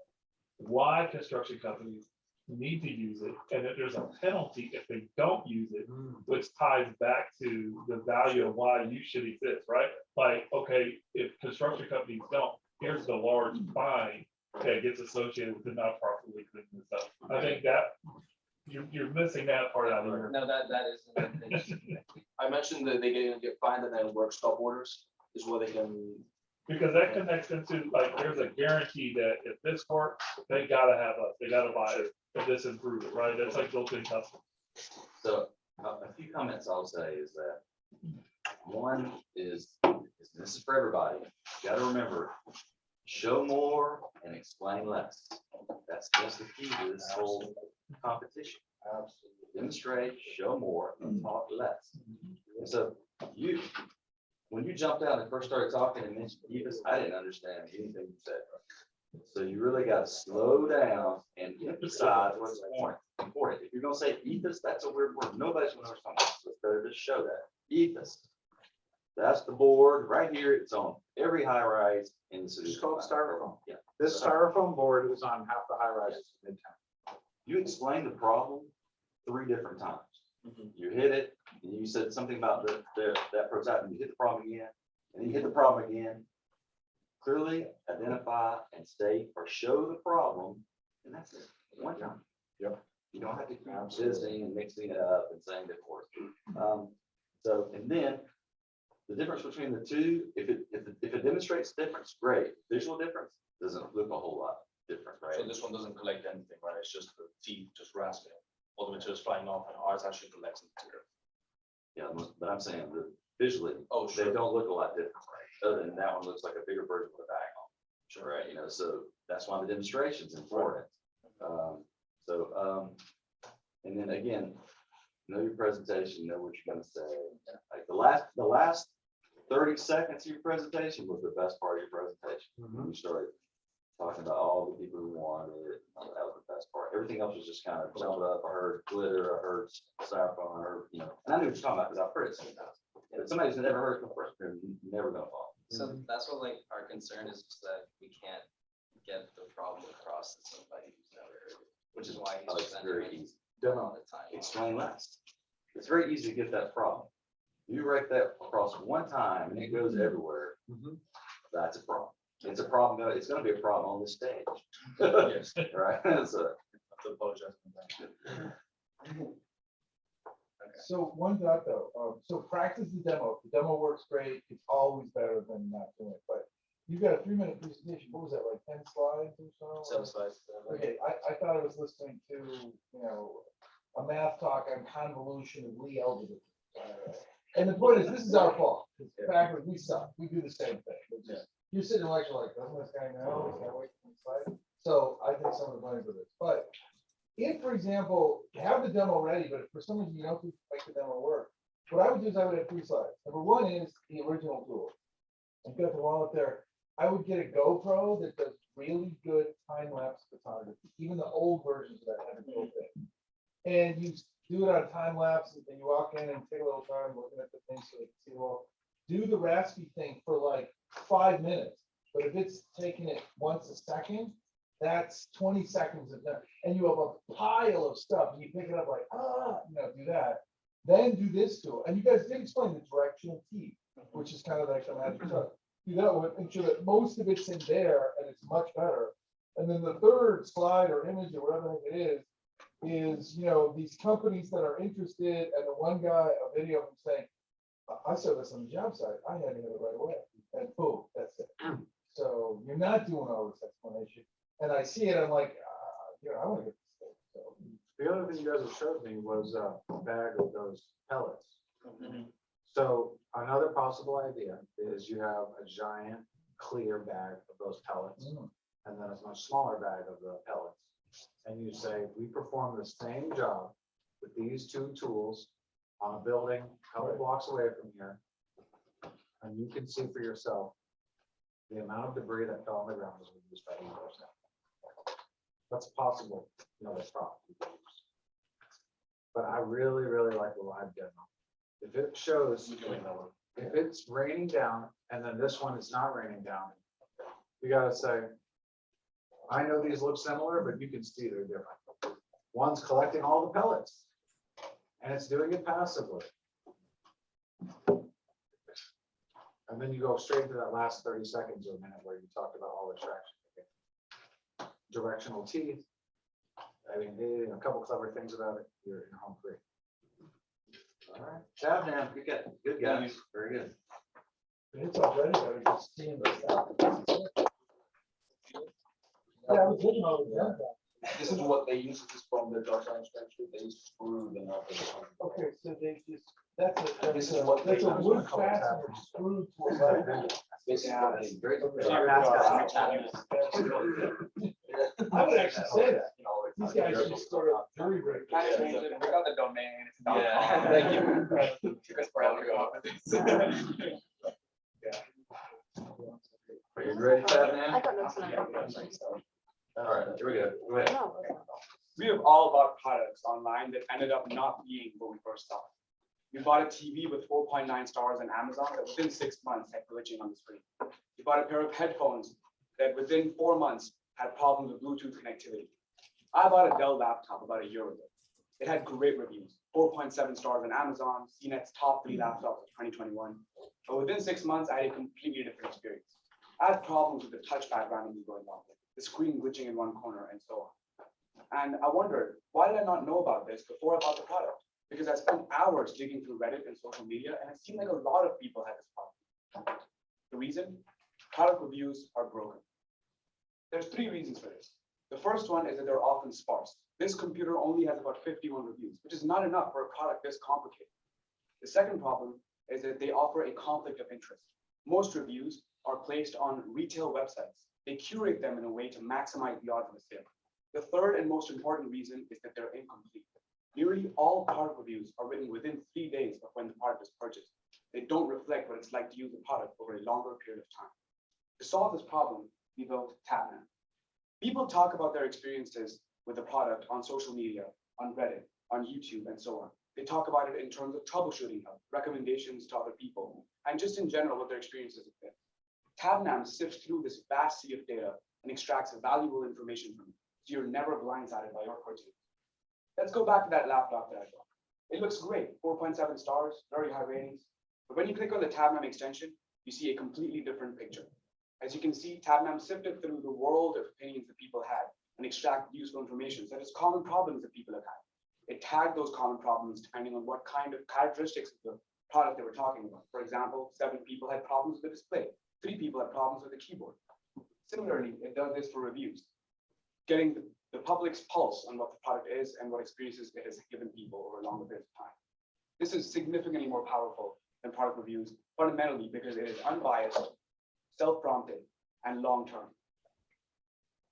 why construction companies need to use it, and that there's a penalty if they don't use it, which ties back to the value of why you should exist, right? Like, okay, if construction companies don't, here's the large fine that gets associated with the not properly cleaning this up. I think that you're missing that part out of here. No, that is. I mentioned that they get fined and then work stop orders is where they can, Because that connects into, like, there's a guarantee that if this works, they gotta have us, they gotta buy it, if this improves it, right? That's like built-in custom. So a few comments I'll say is that one is this is for everybody. You gotta remember, show more and explain less. That's the key to this whole competition. Absolutely. Demonstrate, show more, and talk less. And so when you jumped out and first started talking and mentioned EVIS, I didn't understand anything you said. So you really got to slow down and emphasize what's important. If you're gonna say EVIS, that's a weird word. Nobody's gonna understand. So it's better to show that. EVIS. That's the board right here. It's on every high rise in the city. It's called styrofoam. Yeah. This styrofoam board is on half the high rises in Midtown. You explained the problem 3 different times. You hit it, and you said something about that prototype, and you hit the problem again, and you hit the problem again. Clearly identify and state or show the problem, and that's it, one time. Yep. You don't have to keep Absolutely. visiting and mixing it up and saying the course. So, and then the difference between the two, if it demonstrates difference, great. Visual difference doesn't look a whole lot different, right? so this one doesn't collect anything, right? It's just the teeth just rasping. All the material's flying off and ours actually collects the material. Yeah, but I'm saying that visually, Oh, they don't look a lot different, right? Other than that one looks like a bigger version with a bag on. Sure. Right, you know, so that's why the demonstration's important. And then again, know your presentation, know what you're gonna say. Like the last 30 seconds of your presentation was the best part of your presentation. When you started talking about all the people who wanted it, that was the best part. Everything else was just kind of jumbled up. I heard glitter, I heard styrofoam, I heard, and I knew what you're talking about because I've heard it sometimes. But somebody who's never heard it before, they're never gonna follow. So that's what like our concern is, just that we can't get the problem across to somebody who's never heard it, which is why Oh, he's it's presenting very it easy. all the time. Explain less. It's very easy to get that problem. You write that across one time and it goes everywhere. That's a problem. It's a problem. It's gonna be a problem on the stage. Yes. Right? So, I have to apologize for that. So one thought though, so practice the demo. If the demo works great, it's always better than not doing it. But you've got a 3-minute presentation. What was that, like 10 slides or so? 7 slides. Okay, I thought I was listening to, a math talk on convolution of Lee algebra. And the point is, this is our fault. The fact is, we suck. We do the same thing. It's just- You're sitting like, doesn't this guy know? He's gotta wait for the slide. So I think some of the blame for this. But if, for example, you have the demo ready, but if for some reason you don't think make the demo work, what I would do is I would have 3 slides. Number 1 is the original tool. I've got the wall up there. I would get a GoPro that does really good time-lapse photography. Even the old versions of that have it built in. And you do it on time-lapse, and you walk in and take a little time looking at the thing so you can see, well, do the raspy thing for like 5 minutes. But if it's taking it once a second, that's 20 seconds of that. And you have a pile of stuff, and you pick it up like, do that. Then do this tool. And you guys did explain the directional T, which is kind of like the magic touch. Do that one, and sure that most of it's in there, and it's much better. And then the third slide or image or whatever it is these companies that are interested, and the one guy, a video of him saying, I saw this on the job site, I had to have it right away, and boom, that's it. So you're not doing all this explanation, and I see it, I'm like, I want to get this thing. So The other thing you guys have showed me was a bag of those pellets. Mhm. So another possible idea is you have a giant clear bag of those pellets, and then a much smaller bag of the pellets. And you say, we perform the same job with these two tools on a building a couple blocks away from here. And you can see for yourself the amount of debris that fell on the ground was reduced by 80%. That's possible, that's probably. But I really, really like the live demo. If it shows, if it's raining down and then this one is not raining down, you gotta say, I know these look similar, but you can see they're different. One's collecting all the pellets and it's doing it passively. And then you go straight to that last 30 seconds or a minute where you talked about all the traction. Directional teeth. I mean, a couple clever things about it. You're home free. All right, job, man. Good guys. Very good. It's already, I was just seeing this. Yeah, I was looking over there. This is what they use, this is from the dark science structure, they screw them up. Okay, so they just, that's a, This is what that's a they- wood fastener screwed to a metal. This is what they- I would actually say that. These guys should start a jury rig. We got the domain. It's not- Yeah, thank you. Took us forever to go off of this. Are you ready, Chad, I man? got notes on it. All right, here we go. Go ahead. No. We have all bought products online that ended up not being what we first thought. We bought a TV with 4.9 stars on Amazon that within 6 months had glitching on the screen. We bought a pair of headphones that within 4 months had problems with Bluetooth connectivity. I bought a Dell laptop about a year ago. It had great reviews, 4.7 stars on Amazon, CNET's top 3 laptops of 2021. But within 6 months, I had a completely different experience. I had problems with the touchpad randomly going off, the screen glitching in one corner, and so on. And I wondered, why did I not know about this before I bought the product? Because I spent hours digging through Reddit and social media, and it seemed like a lot of people had this problem. The reason? Product reviews are broken. There's 3 reasons for this. The first one is that they're often sparse. This computer only has about 51 reviews, which is not enough for a product this complicated. The second problem is that they offer a conflict of interest. Most reviews are placed on retail websites. They curate them in a way to maximize the odds of a sale. The third and most important reason is that they're incomplete. Nearly all product reviews are written within 3 days of when the product is purchased. They don't reflect what it's like to use the product over a longer period of time. To solve this problem, we built Tapman. People talk about their experiences with the product on social media, on Reddit, on YouTube, and so on. They talk about it in terms of troubleshooting help, recommendations to other people, and just in general what their experiences have been. Tabnam sifts through this vast sea of data and extracts valuable information from it, so you're never blindsided by your purchase. Let's go back to that laptop that I bought. It looks great, 4.7 stars, very high ratings. But when you click on the Tabnam extension, you see a completely different picture. As you can see, Tabnam sifted through the world of opinions that people had and extract useful information, such as common problems that people have had. It tagged those common problems depending on what kind of characteristics of the product they were talking about. For example, 7 people had problems with the display. 3 people had problems with the keyboard. Similarly, it does this for reviews, getting the public's pulse on what the product is and what experiences it has given people over a longer period of time. This is significantly more powerful than product reviews, fundamentally because it is unbiased, self-prompted, and long-term.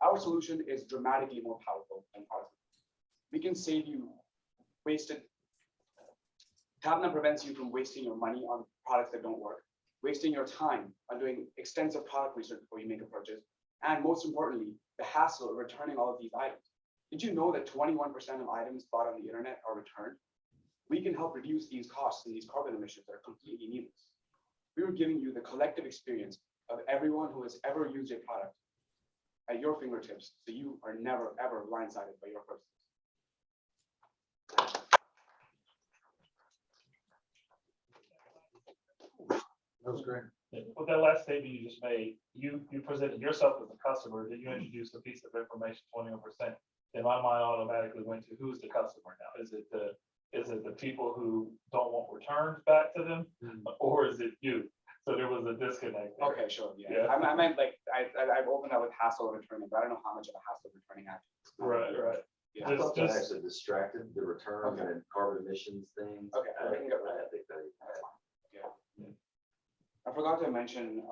Our solution is dramatically more powerful than product reviews. We can save you wasted. Tabnam prevents you from wasting your money on products that don't work, wasting your time on doing extensive product research before you make a purchase, and most importantly, the hassle of returning all of these items. Did you know that 21% of items bought on the internet are returned? We can help reduce these costs and these carbon emissions that are completely needless. We are giving you the collective experience of everyone who has ever used a product at your fingertips, so you are never, ever blindsided by your purchases. That was great. With that last statement you just made, you presented yourself as a customer, that you introduced a piece of information, 21%. In my mind automatically went to who's the customer now? Is it the people who don't want returns back to them, or is it you? So there was a disconnect there. Okay, sure, yeah. Yeah. I meant like, I've opened up with hassle of returning, but I don't know how much of a hassle returning actually. Right. Yeah. I thought that Just- actually distracted the return Okay. and carbon emissions things. Okay, I can get rid of I think that. I forgot to mention,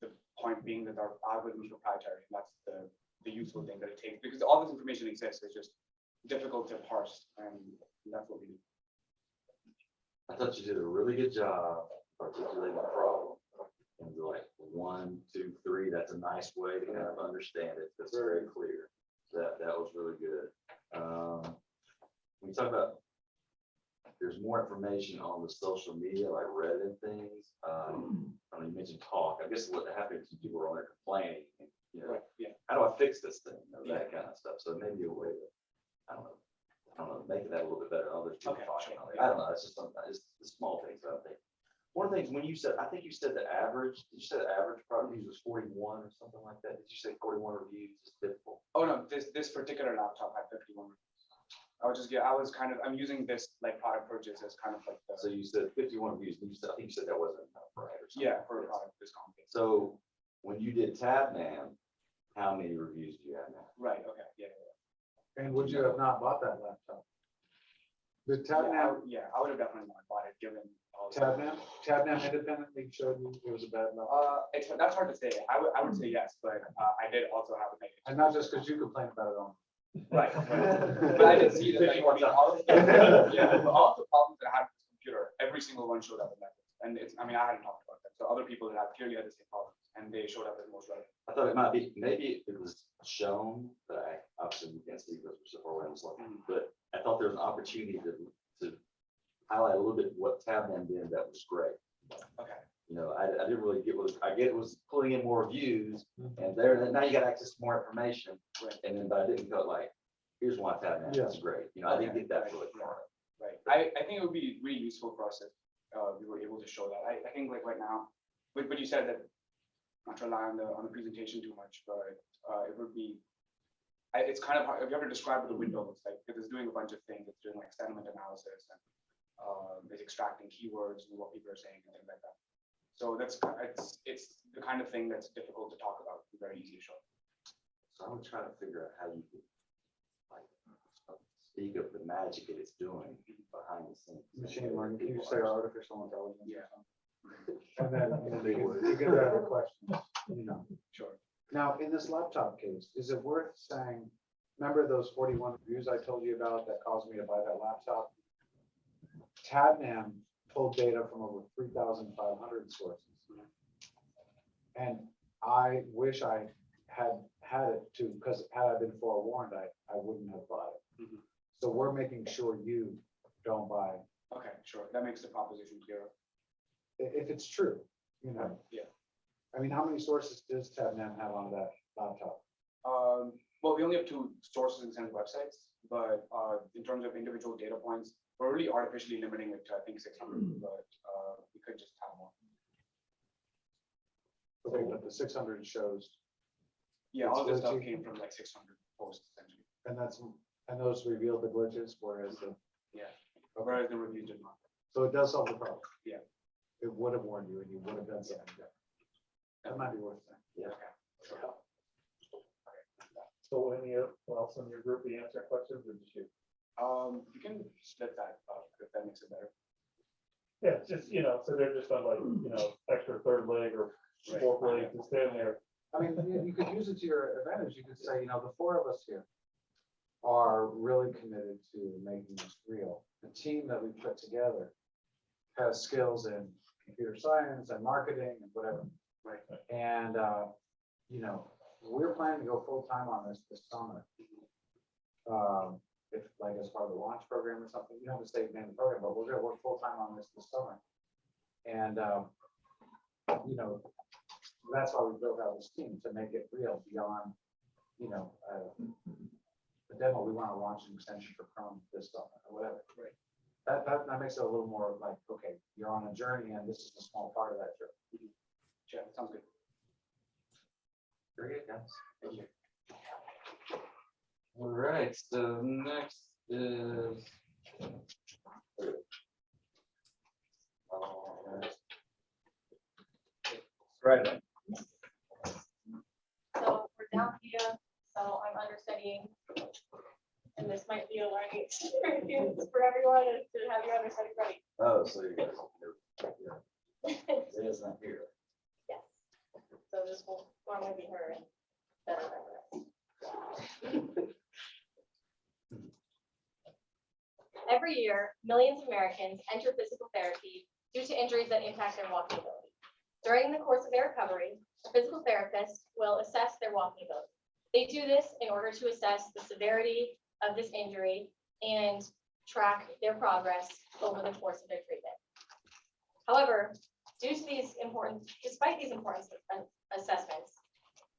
the point being that our algorithm is proprietary, and that's the useful thing that it takes, because all this information exists, it's just difficult to parse, and that's what we do. I thought you did a really good job articulating the problem. And like 1, 2, 3, that's a nice way to kind of understand it. That's very clear. That was really good. We talk about, there's more information on the social media, like Reddit and things. I mean, you mentioned talk. I guess what happens is people are on there complaining, you know, Right, yeah. how do I fix this thing? You know, that kind of stuff. So maybe a way to, I don't know, making that a little bit better. Others people Okay, talking sure, on it. yeah. I don't know. It's just something, it's the small things I think. One of the things when you said, I think you said the average, did you say the average product use was 41 or something like that? Did you say 41 reviews is typical? Oh, no, this particular laptop had 51 reviews. I'm using this like product purchase as kind of like So you said 51 reviews, and you said, I think you said that wasn't enough, right? or something. yeah, for a Yes. product this complicated. So when you did Tabman, how many reviews do you have now? Right, okay, yeah. And would you have not bought that laptop? The I would have definitely not bought it, given all. Tabnam independently showed you it was a bad laptop. That's hard to say. I would say yes, but I did also have a negative. And not just because you complained about it on. Right. But I did see that, like, I mean, all of the problems that I had with this computer, every single one showed up in that. And I hadn't talked about that. So other people that have clearly had the same problems, and they showed up as most relevant. I thought it might be, maybe it was shown, but I obviously we can't see because we're so far away on this line. But I thought there was an opportunity to highlight a little bit what Tabman did that was great. Okay. You know, I didn't really get what, I get it was pulling in more views and there, now you got access to more information. Right. And then, but I didn't go like, here's why Tabman is great. You know, I didn't get that really far. Right. I think it would be really useful for us if we were able to show that. I think like right now, but you said that not to rely on the presentation too much, but it would be. It's kind of hard if you have to describe what the window looks like, because it's doing a bunch of things. It's doing like sentiment analysis and it's extracting keywords and what people are saying and things like that. So it's the kind of thing that's difficult to talk about. It's very easy to show. So I would try to figure out how you could like speak of the magic that it's doing behind the scenes. Machine learning, can you say artificial intelligence? Yeah. And then, you get other questions, you know. Sure. Now, in this laptop case, is it worth saying, remember those 41 reviews I told you about that caused me to buy that laptop? Tabnam pulled data from over 3,500 sources. And I wish I had it too, because had I been forewarned, I wouldn't have bought it. Mhm. So we're making sure you don't buy it. Okay, sure. That makes the proposition clearer. If it's true, you know. Yeah. I mean, how many sources does Tabnam have on that laptop? Well, we only have 2 sources and send websites, but in terms of individual data points, we're really artificially limiting it to, I think, 600, but we could just have more. Okay, but the 600 shows, Yeah, all this stuff glitchy. came from like 600 posts essentially. and those reveal the glitches, whereas the, Yeah. okay. Whereas the reviews did not. So it does solve the problem. Yeah. It would have warned you and you would have done something different. That might be worth saying. Yeah. Sure. So anyone else in your group be answering questions or just you? You can split that up if that makes it better. Yeah, just, you know, so they're just on like, you know, extra third leg or fourth leg to stand there. I mean, you could use it to your advantage. You could say, you know, the 4 of us here are really committed to making this real. The team that we put together has skills in computer science and marketing and whatever. Right. And, you know, we're planning to go full-time on this summer. If like as part of the launch program or something, you don't have to say name the program, but we're gonna work full-time on this summer. And, you know, that's why we built out this team, to make it real beyond, you know, the demo. We want to launch an extension for Chrome this summer or whatever. Right. That makes it a little more like, okay, you're on a journey and this is a small part of that journey. Sure, sounds good. Very good, guys. Thank you. All right, so next is. Right. So we're down here, so I'm understudying and this might be a learning experience for everyone, is to have your understanding ready. Oh, so you guys, it is not here. Yes. So this will normally be her and better than this. Every year, millions of Americans enter physical therapy due to injuries that impact their walking ability. During the course of their recovery, a physical therapist will assess their walking ability. They do this in order to assess the severity of this injury and track their progress over the course of their treatment. However, despite these important assessments,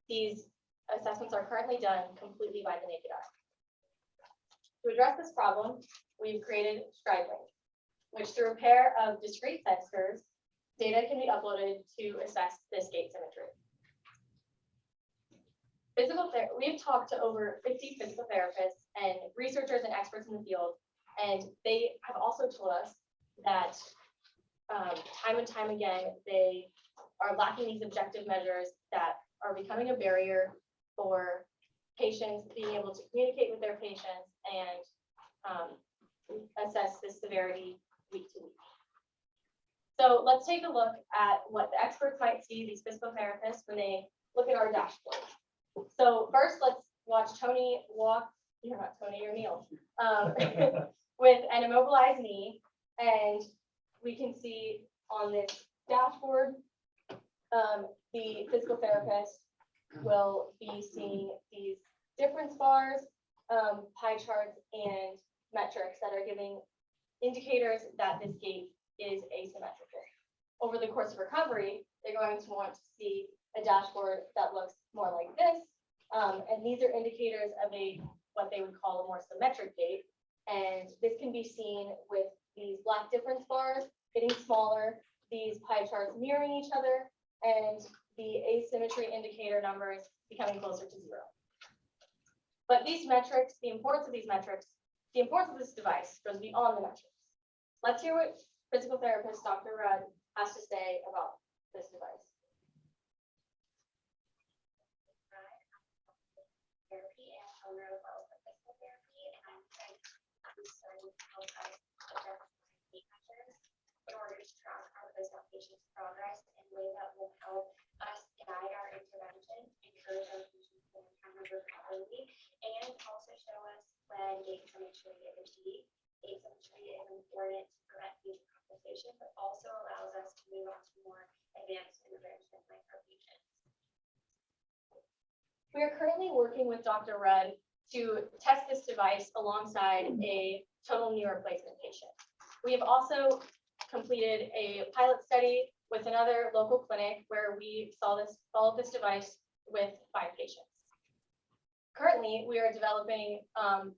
these assessments are currently done completely by the naked eye. To address this problem, we've created StrideLink, which through a pair of discrete sensors, data can be uploaded to assess this gait symmetry. We've talked to over 50 physical therapists and researchers and experts in the field, and they have also told us that time and time again, they are lacking these objective measures that are becoming a barrier for patients being able to communicate with their patients and assess the severity week to week. So let's take a look at what the experts might see, these physical therapists, when they look at our dashboard. So first, let's watch Tony walk, you're not Tony, you're Neil, with an immobilized knee. And we can see on this dashboard, the physical therapist will be seeing these difference bars, pie charts, and metrics that are giving indicators that this gait is asymmetrical. Over the course of recovery, they're going to want to see a dashboard that looks more like this. And these are indicators of what they would call a more symmetric gait. And this can be seen with these black difference bars getting smaller, these pie charts mirroring each other, and the asymmetry indicator numbers becoming closer to 0. But these metrics, the importance of these metrics, the importance of this device goes beyond the metrics. Let's hear what physical therapist Dr. Rudd has to say about this device. Therapy and owner of physical therapy, and I'm concerned with how I adjust my measures in order to track our physical patient's progress in a way that will help us guide our intervention, encourage our patients to recover properly, and also show us when gait symmetry is achieved. Gait symmetry is important to prevent future complication, but also allows us to move on to more advanced interventions like our patients. We are currently working with Dr. Rudd to test this device alongside a total knee replacement patient. We have also completed a pilot study with another local clinic where we followed this device with 5 patients. Currently, we are developing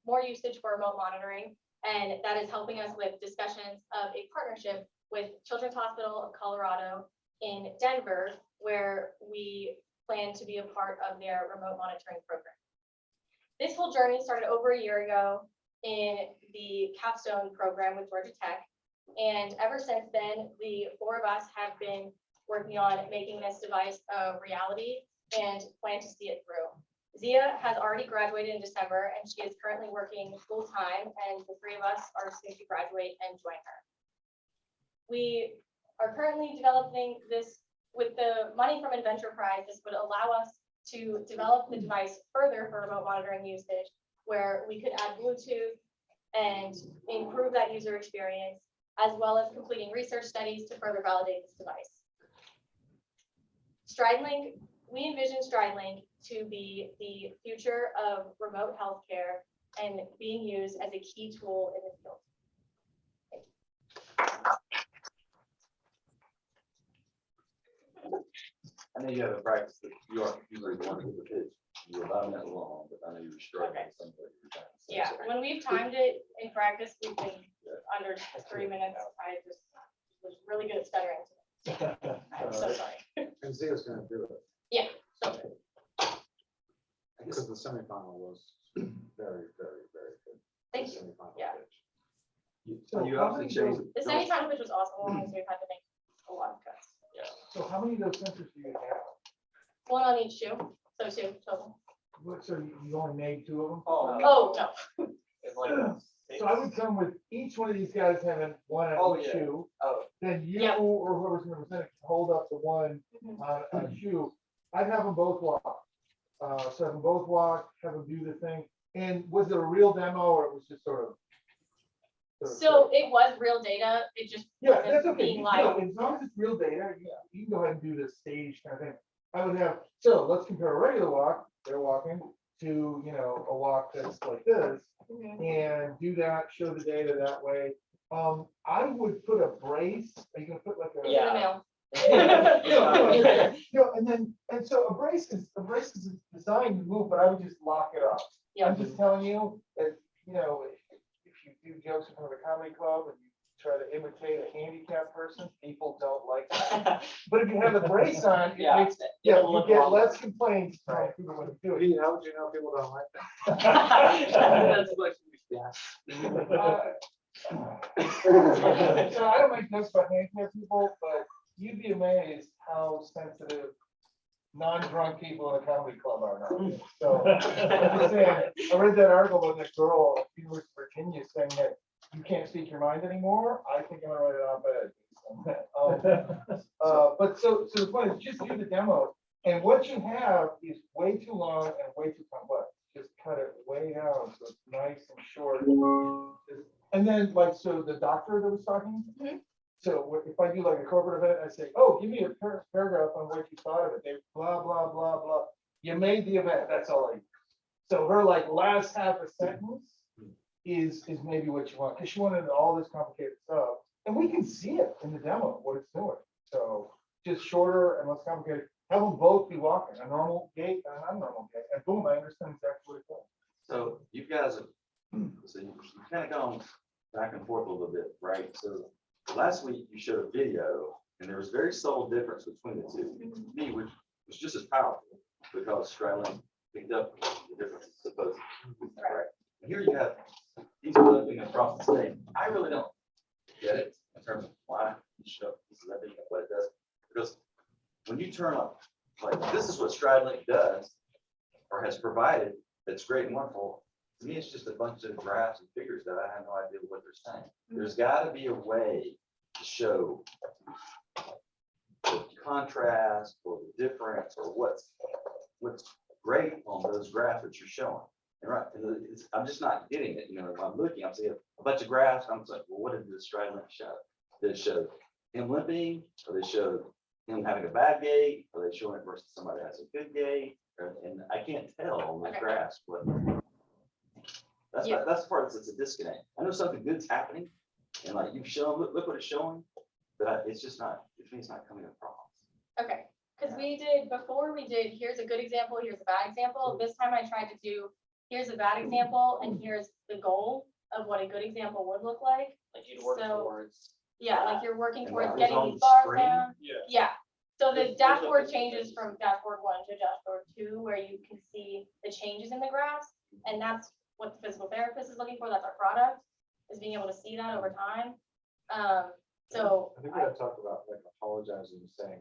more usage for remote monitoring, and that is helping us with discussions of a partnership with Children's Hospital of Colorado in Denver, where we plan to be a part of their remote monitoring program. This whole journey started over a year ago in the capstone program with Georgia Tech. And ever since then, the 4 of us have been working on making this device a reality and plan to see it through. Zia has already graduated in December, and she is currently working full time, and the 3 of us are soon to graduate and join her. We are currently developing this with the money from InVenture Prize. This would allow us to develop the device further for remote monitoring usage, where we could add Bluetooth and improve that user experience, as well as completing research studies to further validate this device. StrideLink, we envision StrideLink to be the future of remote healthcare and being used as a key tool in this field. I know you have a practice that you are usually the one with the pitch. You allow that long, but I know you're struggling with something. Yeah, when we've timed it in practice, we've been under 3 minutes. I just was really good at stuttering. I'm so sorry. And Zia's gonna do it. Yeah. So Because the semifinal was very, very, very good. Thank The you. semifinal Yeah. pitch. So You how obviously many of changed. the semifinal pitch was awesome. We've had to make a lot of cuts. So how many of those sensors do you have? 1 on each shoe, so 2 total. So you only made 2 of them? Oh, no. So I would come with each one of these guys having one Oh, on each yeah. shoe. Oh. Then you Yeah. or whoever's gonna present it, hold up the one Mhm. on a shoe. I'd have them both walk. So have them both walk, have them do the thing. And was it a real demo or it was just sort of? So it was real data, it just Yeah, that's wasn't okay. being You live. know, as long as it's real data, you can go ahead and do the stage kind of thing. I would have, so let's compare a regular walk, they're walking, to, a walk that's like this. Mhm. And do that, show the data that way. I would put a brace, are you gonna put like a? In the mail. And so a brace is designed to move, but I would just lock it up. Yeah. I'm just telling you that, if you do jokes in front of a comedy club and you try to imitate a handicapped person, people don't like that. But if you have the brace on, it makes, you get less complaints from people when you do it. Pete, how would you know people don't like that? That's what we asked. So I don't make jokes about handicapped people, but you'd be amazed how sensitive non-drunk people in a comedy club are now. So I'm just saying, I read that article about that girl at University of Virginia saying that you can't speak your mind anymore. I think I'm gonna write it op-ed. But so the point is just do the demo, and what you have is way too long and way too complex. Just cut it way down so it's nice and short. And then so the doctor that was talking, so if I do like a corporate event, I say, oh, give me a paragraph on what you thought of it. They blah, blah, blah, blah. You made the event, that's all I use. So her last half a sentence is maybe what you want, because she wanted all this complicated stuff. And we can see it in the demo, what it's doing. So just shorter and less complicated. Have them both be walking, a normal gait and an abnormal gait. And boom, I understand exactly what it's doing. So you guys have, so you kind of gone back and forth a little bit, right? So last week you showed a video and there was very subtle difference between the two. To me, which was just as powerful because Stradlin picked up the difference supposedly. Right. And here you have these looking across the stage. I really don't get it in terms of why you show pieces of that, what it does. Because when you turn up, this is what Stradlin does or has provided that's great and wonderful. To me, it's just a bunch of graphs and figures that I have no idea what they're saying. There's got to be a way to show the contrast or the difference or what's great on those graphs that you're showing. And I'm just not getting it. I'm looking, I'm seeing a bunch of graphs. I'm like, well, what did the Stradlin show? Did it show him limping, or they showed him having a bad gait, or they showing it versus somebody that has a good gait? And I can't tell on the graphs what. That's the part that's a disconnect. I know something good's happening, and you've shown, look what it's showing, but it's just not. It's not coming across. Okay, because before we did, here's a good example, here's a bad example. This time I tried to do, here's a bad example, and here's the goal of what a good example would look like. Like you'd work So- towards. Yeah, like you're working And towards that was getting on these the bars screen? down. Yeah. Yeah, so the There's no dashboard physical changes things. from dashboard 1 to dashboard 2, where you can see the changes in the graphs. And that's what the physical therapist is looking for, that's our product, is being able to see that over time. So, I think we had talked about apologizing and saying,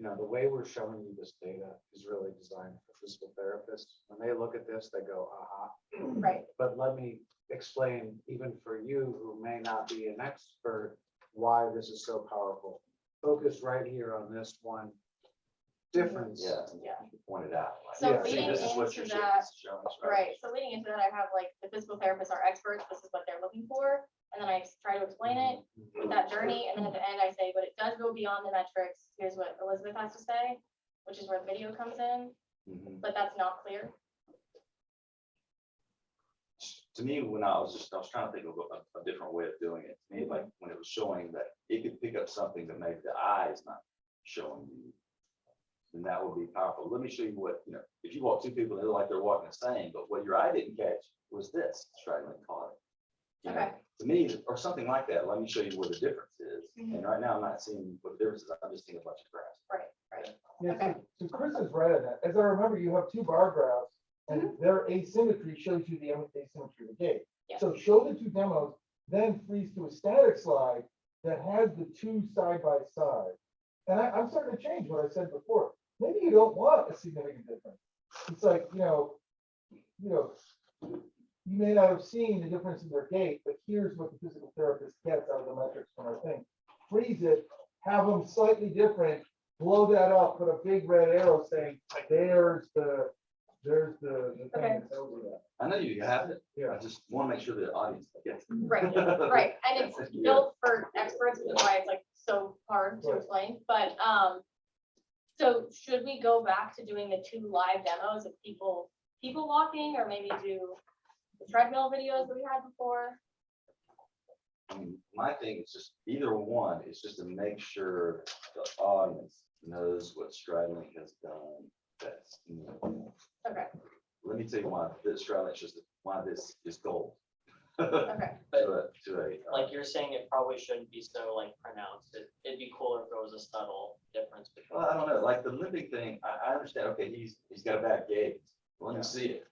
the way we're showing you this data is really designed for physical therapists. When they look at this, they go, aha. right, But let me explain, even for you who may not be an expert, why this is so powerful. Focus right here on this one difference. Yeah. Yeah. You pointed out. So see, leading this is what into you're showing, that- this is showing us, right, so leading into that, I have the physical therapists are experts, this is what they're looking for. And then I try to explain it with that journey, and then at the end I say, but it does go beyond the metrics, here's what Elizabeth has to say, which is where the video comes in, Mhm. but that's not clear. To me, when I was trying to think of a different way of doing it. To me, when it was showing that it could pick up something that maybe the eye is not showing you, then that would be powerful. Let me show you what, if you walk two people, they look like they're walking the same, but what your eye didn't catch was this, Stradlin caught it. Okay. To me, or something like that, let me show you what the difference is. And right now, I'm not seeing what the difference is. I'm just seeing a bunch of graphs. Right. Yeah, Okay. so Chris is right on that. As I remember, you have two bar graphs, and their asymmetry shows you the asymmetry of the gate. Yeah. So show the two demos, then freeze to a static slide that has the two side by side. And I'm starting to change what I said before. Maybe you don't want a significant difference. It's like, you may not have seen the difference in their gait, but here's what the physical therapist gets out of the metrics from our thing. Freeze it, have them slightly different, blow that up, put a big red arrow saying, there's the thing that tells you that. I know you have it. Yeah. I just want to make sure the audience gets it. Right, right, and it's built for experts, which is why it's like so hard to Right. explain, but, so should we go back to doing the 2 live demos of people walking, or maybe do the treadmill videos that we had before? I mean, my thing is just either one, is just to make sure the audience knows what Stradlink has done. That's, Okay, let me tell you why this Stradlink is why this is gold. okay, To a, Like you're saying, it probably shouldn't be so like pronounced. It'd be cooler if there was a subtle difference between. well, I don't know, like the limping thing, I understand, okay, he's got a bad gait, let me see it.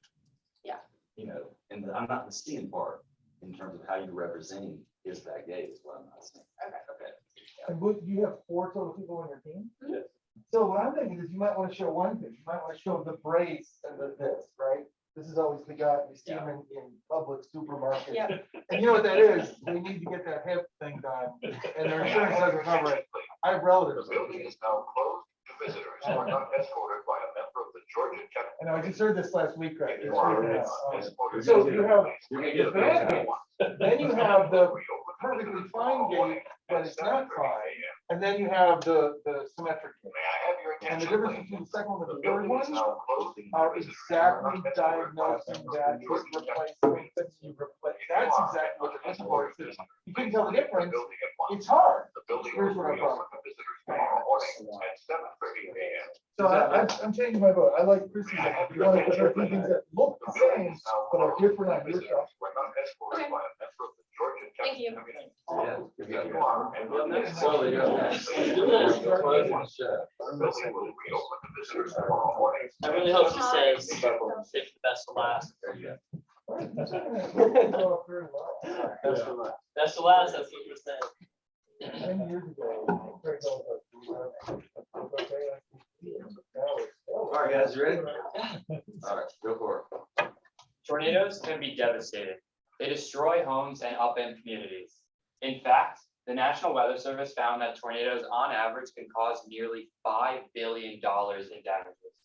Yeah. You know, and I'm not the seeing part in terms of how you're representing his bad gait is what I'm not saying. Okay. And would you have 4 total people on your team? Yes. So what I'm thinking is you might want to show one thing, you might want to show the brace and this, right? This is always the guy you see him in public supermarkets. Yeah. And you know what that is? They need to get that hip thing done and their insurance doesn't cover it. I have relatives. The building is now closed to visitors who are not escorted by a member of the Georgia County. And I just heard this last week, right? If It's you are freaking out. escorted So by you have You're gonna get the bad gait, then you have the perfectly fine gait, but it's not fine. And then you have the symmetric gait. May I have your And the attention, difference please? between the second one The and the third building is one now closed to are visitors who are exactly not escorted by a diagnosing member that of the hip Georgia County. replacement, that you replace. That's exactly what they're looking for. It's just- You couldn't tell the difference. Building at once. It's hard. The building Here's will what I reopen thought. to visitors tomorrow morning at 7:30 a.m. So I'm changing my vote. I like Chrissy's. You want to put her two things that look the same, but are different on your stuff. Who are not escorted by a member of the Georgia Thank County you. community. Yeah. If you are, and will next. So you go next. The building will reopen to visitors tomorrow morning. I really hope she says, save the best to last. That's not gonna go very well. Best to last, that's what you said. 10 years ago. Craig Bell was All right, guys, you ready? All right, go for it. Tornadoes can be devastating. They destroy homes and upend communities. In fact, the National Weather Service found that tornadoes on average can cause nearly $5 billion in damages.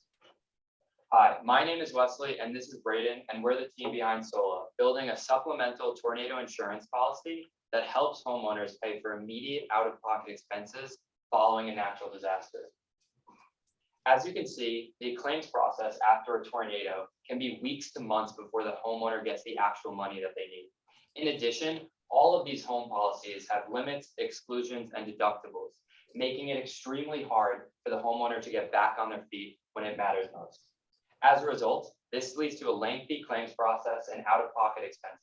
Hi, my name is Wesley and this is Braden, and we're the team behind SOLA, building a supplemental tornado insurance policy that helps homeowners pay for immediate out-of-pocket expenses following a natural disaster. As you can see, the claims process after a tornado can be weeks to months before the homeowner gets the actual money that they need. In addition, all of these home policies have limits, exclusions, and deductibles, making it extremely hard for the homeowner to get back on their feet when it matters most. As a result, this leads to a lengthy claims process and out-of-pocket expenses.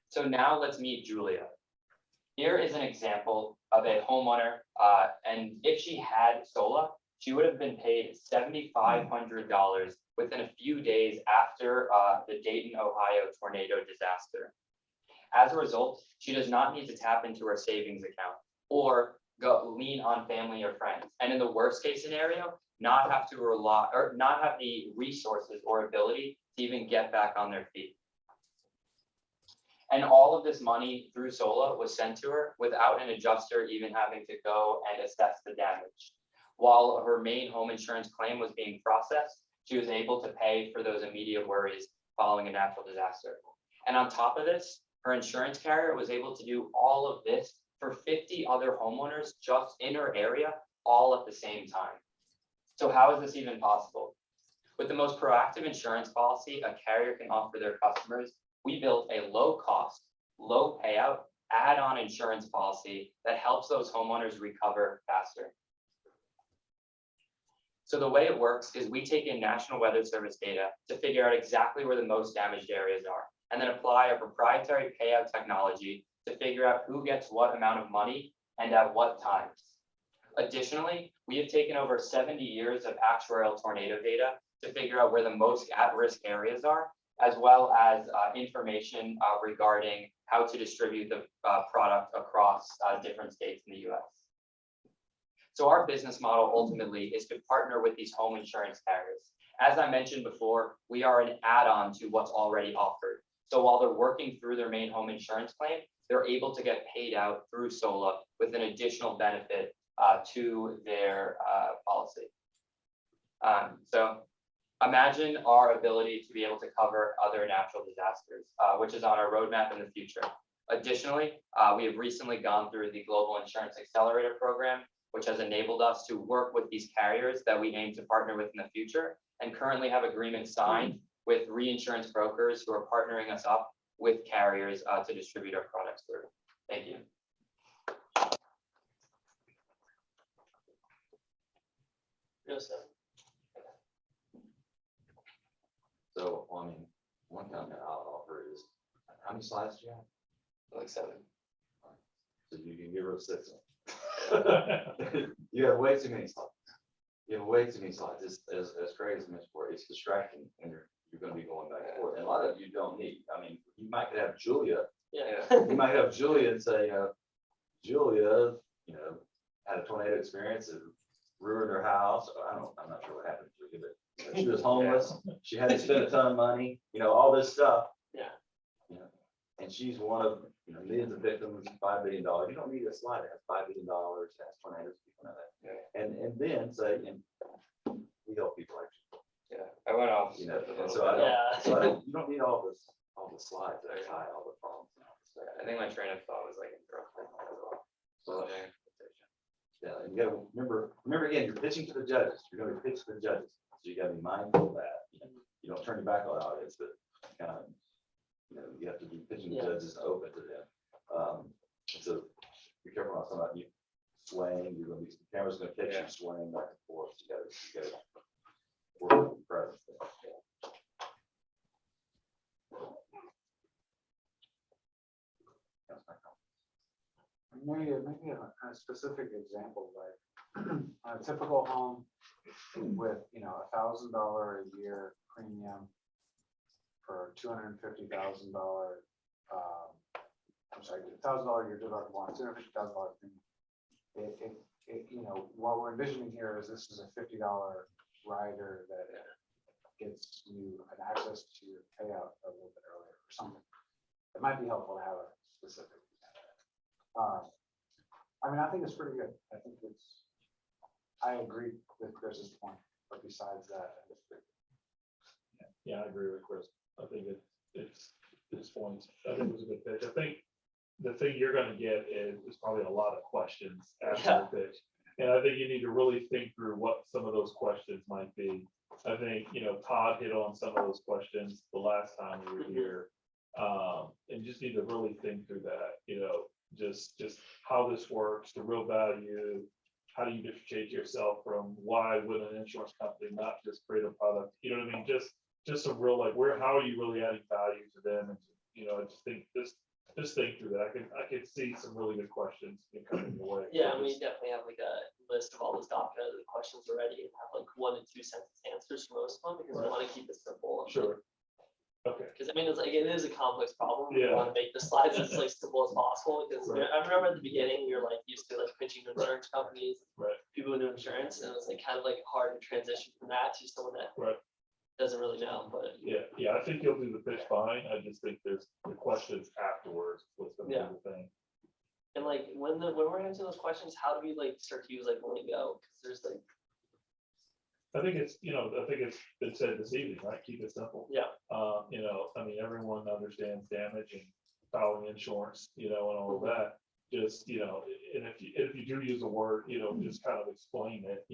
So now let's meet Julia. Here is an example of a homeowner, and if she had SOLA, she would have been paid $7,500 within a few days after the Dayton, Ohio tornado disaster. As a result, she does not need to tap into her savings account or go lean on family or friends. And in the worst case scenario, not have to rely or not have the resources or ability to even get back on their feet. And all of this money through SOLA was sent to her without an adjuster even having to go and assess the damage. While her main home insurance claim was being processed, she was able to pay for those immediate worries following a natural disaster. And on top of this, her insurance carrier was able to do all of this for 50 other homeowners just in her area, all at the same time. So how is this even possible? With the most proactive insurance policy a carrier can offer their customers, we built a low-cost, low payout, add-on insurance policy that helps those homeowners recover faster. So the way it works is we take in National Weather Service data to figure out exactly where the most damaged areas are, and then apply a proprietary payout technology to figure out who gets what amount of money and at what times. Additionally, we have taken over 70 years of actuarial tornado data to figure out where the most at-risk areas are, as well as information regarding how to distribute the product across different states in the US. So our business model ultimately is to partner with these home insurance carriers As I mentioned before, we are an add-on to what's already offered. So while they're working through their main home insurance claim, they're able to get paid out through SOLA with an additional benefit to their policy. So imagine our ability to be able to cover other natural disasters, which is on our roadmap in the future. Additionally, we have recently gone through the Global Insurance Accelerator Program, which has enabled us to work with these carriers that we aim to partner with in the future, and currently have agreements signed with reinsurance brokers who are partnering us up with carriers to distribute our products through. Thank you. So, I mean, one comment I'll offer is, how many slides do you have? Like 7. So you can give her 6. You have way too many slides. You have way too many slides. It's as Craig has mentioned before, it's distracting when you're gonna be going back and forth. And a lot of you don't need, I mean, you might have Julia. Yeah. You might have Julia and say, Julia, had a tornado experience and ruined her house. I'm not sure what happened to Julia, but she was homeless. She had to spend a ton of money, all this stuff. Yeah. And she's one of, millions of victims, $5 billion. You don't need a slide that has $5 billion, has tornadoes, people know that. Yeah. And then say, and we help people actually. Yeah, I went off. And so I don't, you don't need all the slides that tie all the problems. I think my train of thought was like interrupted as well. So, yeah, and you gotta remember again, you're pitching to the judges. You're gonna pitch to the judges. So you gotta be mindful of that. You don't turn your back on the audience, but kind of, you have to be pitching the judges open to them. And so be careful about somebody swaying. You're gonna be, the camera's gonna catch you swaying back and forth. So you gotta work with the presence there. Maybe a specific example, like a typical home with, $1,000 a year premium for $250,000, I'm sorry, $1,000 a year deductible on $250,000 premium. What we're envisioning here is this is a $50 rider that gets you an access to your payout a little bit earlier or something. It might be helpful to have a specific. I think it's pretty good. I agree with Chris's point, but besides that, it's pretty good. Yeah, I agree with Chris. I think it's this point. I think it was a good pitch. I think the thing you're gonna get is probably a lot of questions after the pitch. And I think you need to really think through what some of those questions might be. I think, Todd hit on some of those questions the last time we were here. And just need to really think through that, just how this works, the real value, how do you differentiate yourself from why would an insurance company not just create a product, you know what I mean? Just a real, like, how are you really adding value to them? And, I just think, just think through that. I could see some really good questions coming your way. Yeah, we definitely have like a list of all those documented questions already and have like 1 and 2 sentence answers for most of them because we want to keep it simple. Sure. Okay. Because it's like, it is a complex problem. Yeah. We want to make the slides as like simple as possible because Right. I remember at the beginning, we were like used to like pitching to insurance companies, Right. people who do insurance, and it was like kind of like hard to transition from that to someone that Right. doesn't really know, but Yeah, I think you'll do the pitch fine. I just think there's the questions afterwards, what's gonna be the thing. and like when we're answering those questions, how do we like start to use like lingo? Because there's like I think it's been said this evening, right? Keep it simple. Yeah. Everyone understands damage and filing insurance, and all of that. Just, and if you do use a word, just kind of explain it,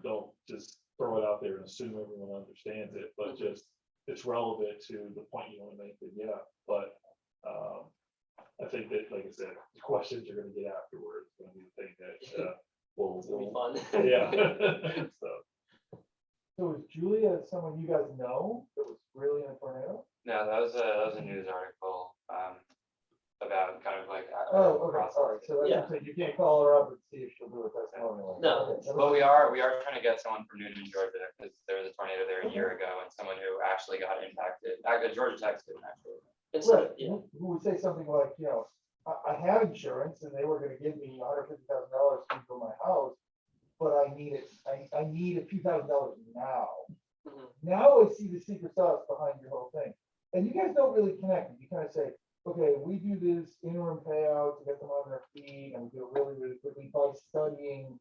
don't just throw it out there and assume everyone understands it, but just it's relevant to the point you want to make. But I think that, like I said, the questions you're going to get afterwards going to be the thing that will be fun. Yeah. So is Julia someone you guys know that was really in a tornado? No, that was a news article about kind of like. Oh, okay, process. all right, so that's what I'm saying, you can't call her up and see if she'll do a testimonial. No. But we are trying to get someone from Newton, Georgia, because there was a tornado there a year ago and someone who actually got impacted. Georgia Tech didn't actually. Right, who would say something like, I have insurance and they were gonna give me $150,000 to rebuild my house, but I need it, I need a few $1,000s now. Now I see the secret sauce behind your whole thing. And you guys don't really connect. You kind of say, okay, we do this interim payout to get them on their feet and we do it really, really quickly by studying,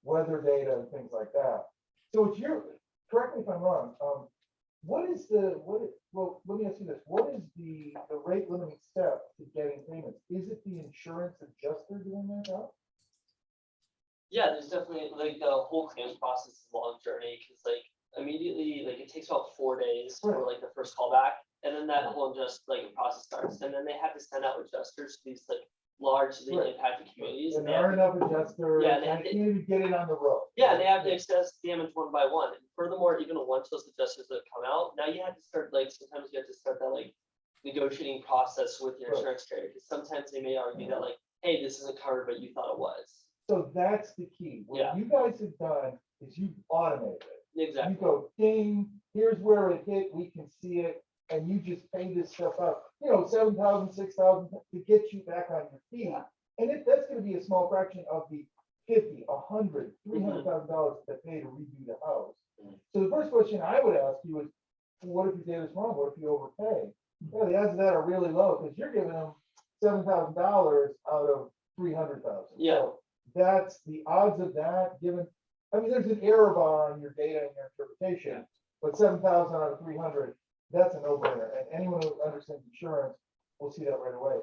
weather data and things like that. So it's correct me if I'm wrong, well, let me ask you this, what is the rate limiting step to getting payments? Is it the insurance adjuster doing that now? Yeah, there's definitely like the whole claims process is a long journey because like immediately like it takes about 4 days for like the first callback, and then that whole process starts, and then they have to send out adjusters to these like largely impacted communities. And there aren't enough adjusters, Yeah, and they can't even get it on the road. Yeah, they have to access damage one by one. And furthermore, even once those adjusters that come out, now you have to start sometimes you have to start that negotiating process with your insurance carrier, because sometimes they may argue that hey, this isn't covered, but you thought it was. So that's the key. What you guys have done is you've automated it. Exactly. You go, ding, here's where it hit, we can see it, and you just pay this stuff out, 7,000, 6,000 to get you back on your feet. And that's gonna be a small fraction of the $50, $100, $300,000 that pay to redo the house. So the first question I would ask you is, what if you did this wrong? What if you overpay? Well, the odds of that are really low, because you're giving them $7,000 out of 300,000. Yeah. So that's the odds of that given. I mean, there's an error bar on your data and your interpretation, but 7,000 out of 300, that's a no-brainer. And anyone who understands insurance will see that right away.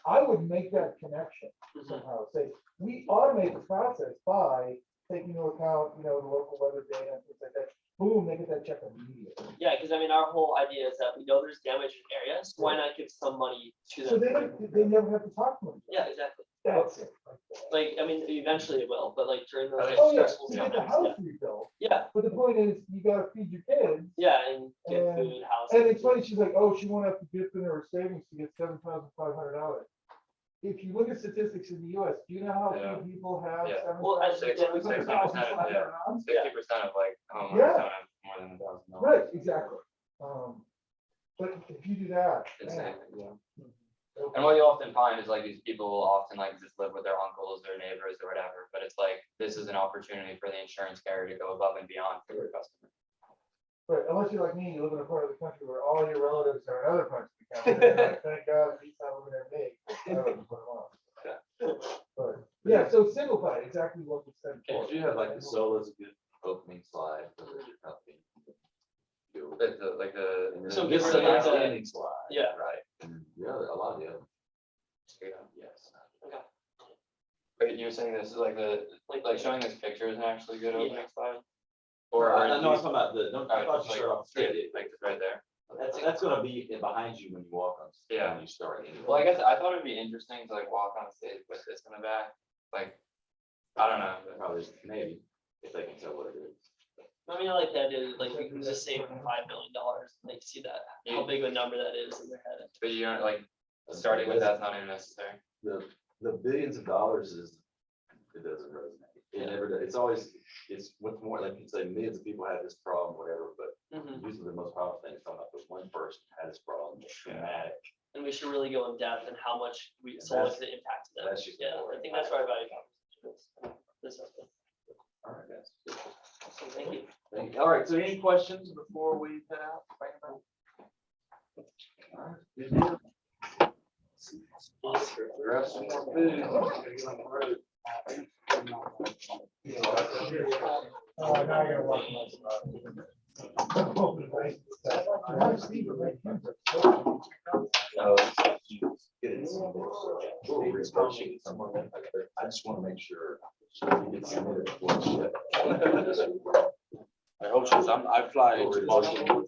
I would make that connection somehow. Say, we automate the process by taking into account, the local weather data and things like that. Boom, they get that check immediately. Yeah, because I mean, our whole idea is that we know there's damage in areas. So why not give some money to them? So they never have to talk to them. Yeah, exactly. That's it. I mean, eventually it will, but during the Oh, yeah, stressful to get the times, house rebuilt. yeah, But the point is, you gotta feed your kids. yeah, and get And- food, house. And it's funny, she's like, oh, she won't have to dip into her savings to get $7,500. If you look at statistics in the US, do you know how Yeah. few people have? Yeah. Well, I- Sixty percent of homeowners Yeah. don't have more than $1,000. Right, exactly. But if you do that. It's man, yeah. And what you often find is these people will often just live with their uncles or neighbors or whatever, but it's this is an opportunity for the insurance carrier to go above and beyond for their customer. But unless you're like me, you live in a part of the country where all your relatives are in other parts of the country. You're like, thank God he's not living near me. I don't put 'em on. But yeah, so simplify exactly what we said. If you have the solo as a good opening slide for the company. So This is give an her like outstanding slide. Yeah. Right. And yeah, a lot of the other. Yes. Okay. But you're saying this is showing us pictures and actually good opening slide? Or, Or no, I'm talking about I thought you started off straight. just right there. That's gonna be behind you when you walk on. Yeah. When you start. Anyway. Well, I guess I thought it'd be interesting to walk on stage with this in the back. I don't know. Probably, maybe, if they can tell what it is. I mean, I like that is we can just save $5 million. See that how big of a number that is in their head. But you don't starting with that's not even necessary. The billions of dollars it doesn't resonate. It never does. It's what's more you say millions of people have this problem, whatever, but usually the most powerful thing is talking about this one person had this problem, it's dramatic. And we should really go in depth and how much solar could impact them. That's just. Yeah, I think that's why our value proposition is. All right, guys. So thank you. Thank you. All right, so any questions before we head out? All right, good deal. Grab some more food. Oh, now I gotta watch Get it some little research sheet somewhere. I just want to make sure you get submitted before shit. I hope so. I fly tomorrow.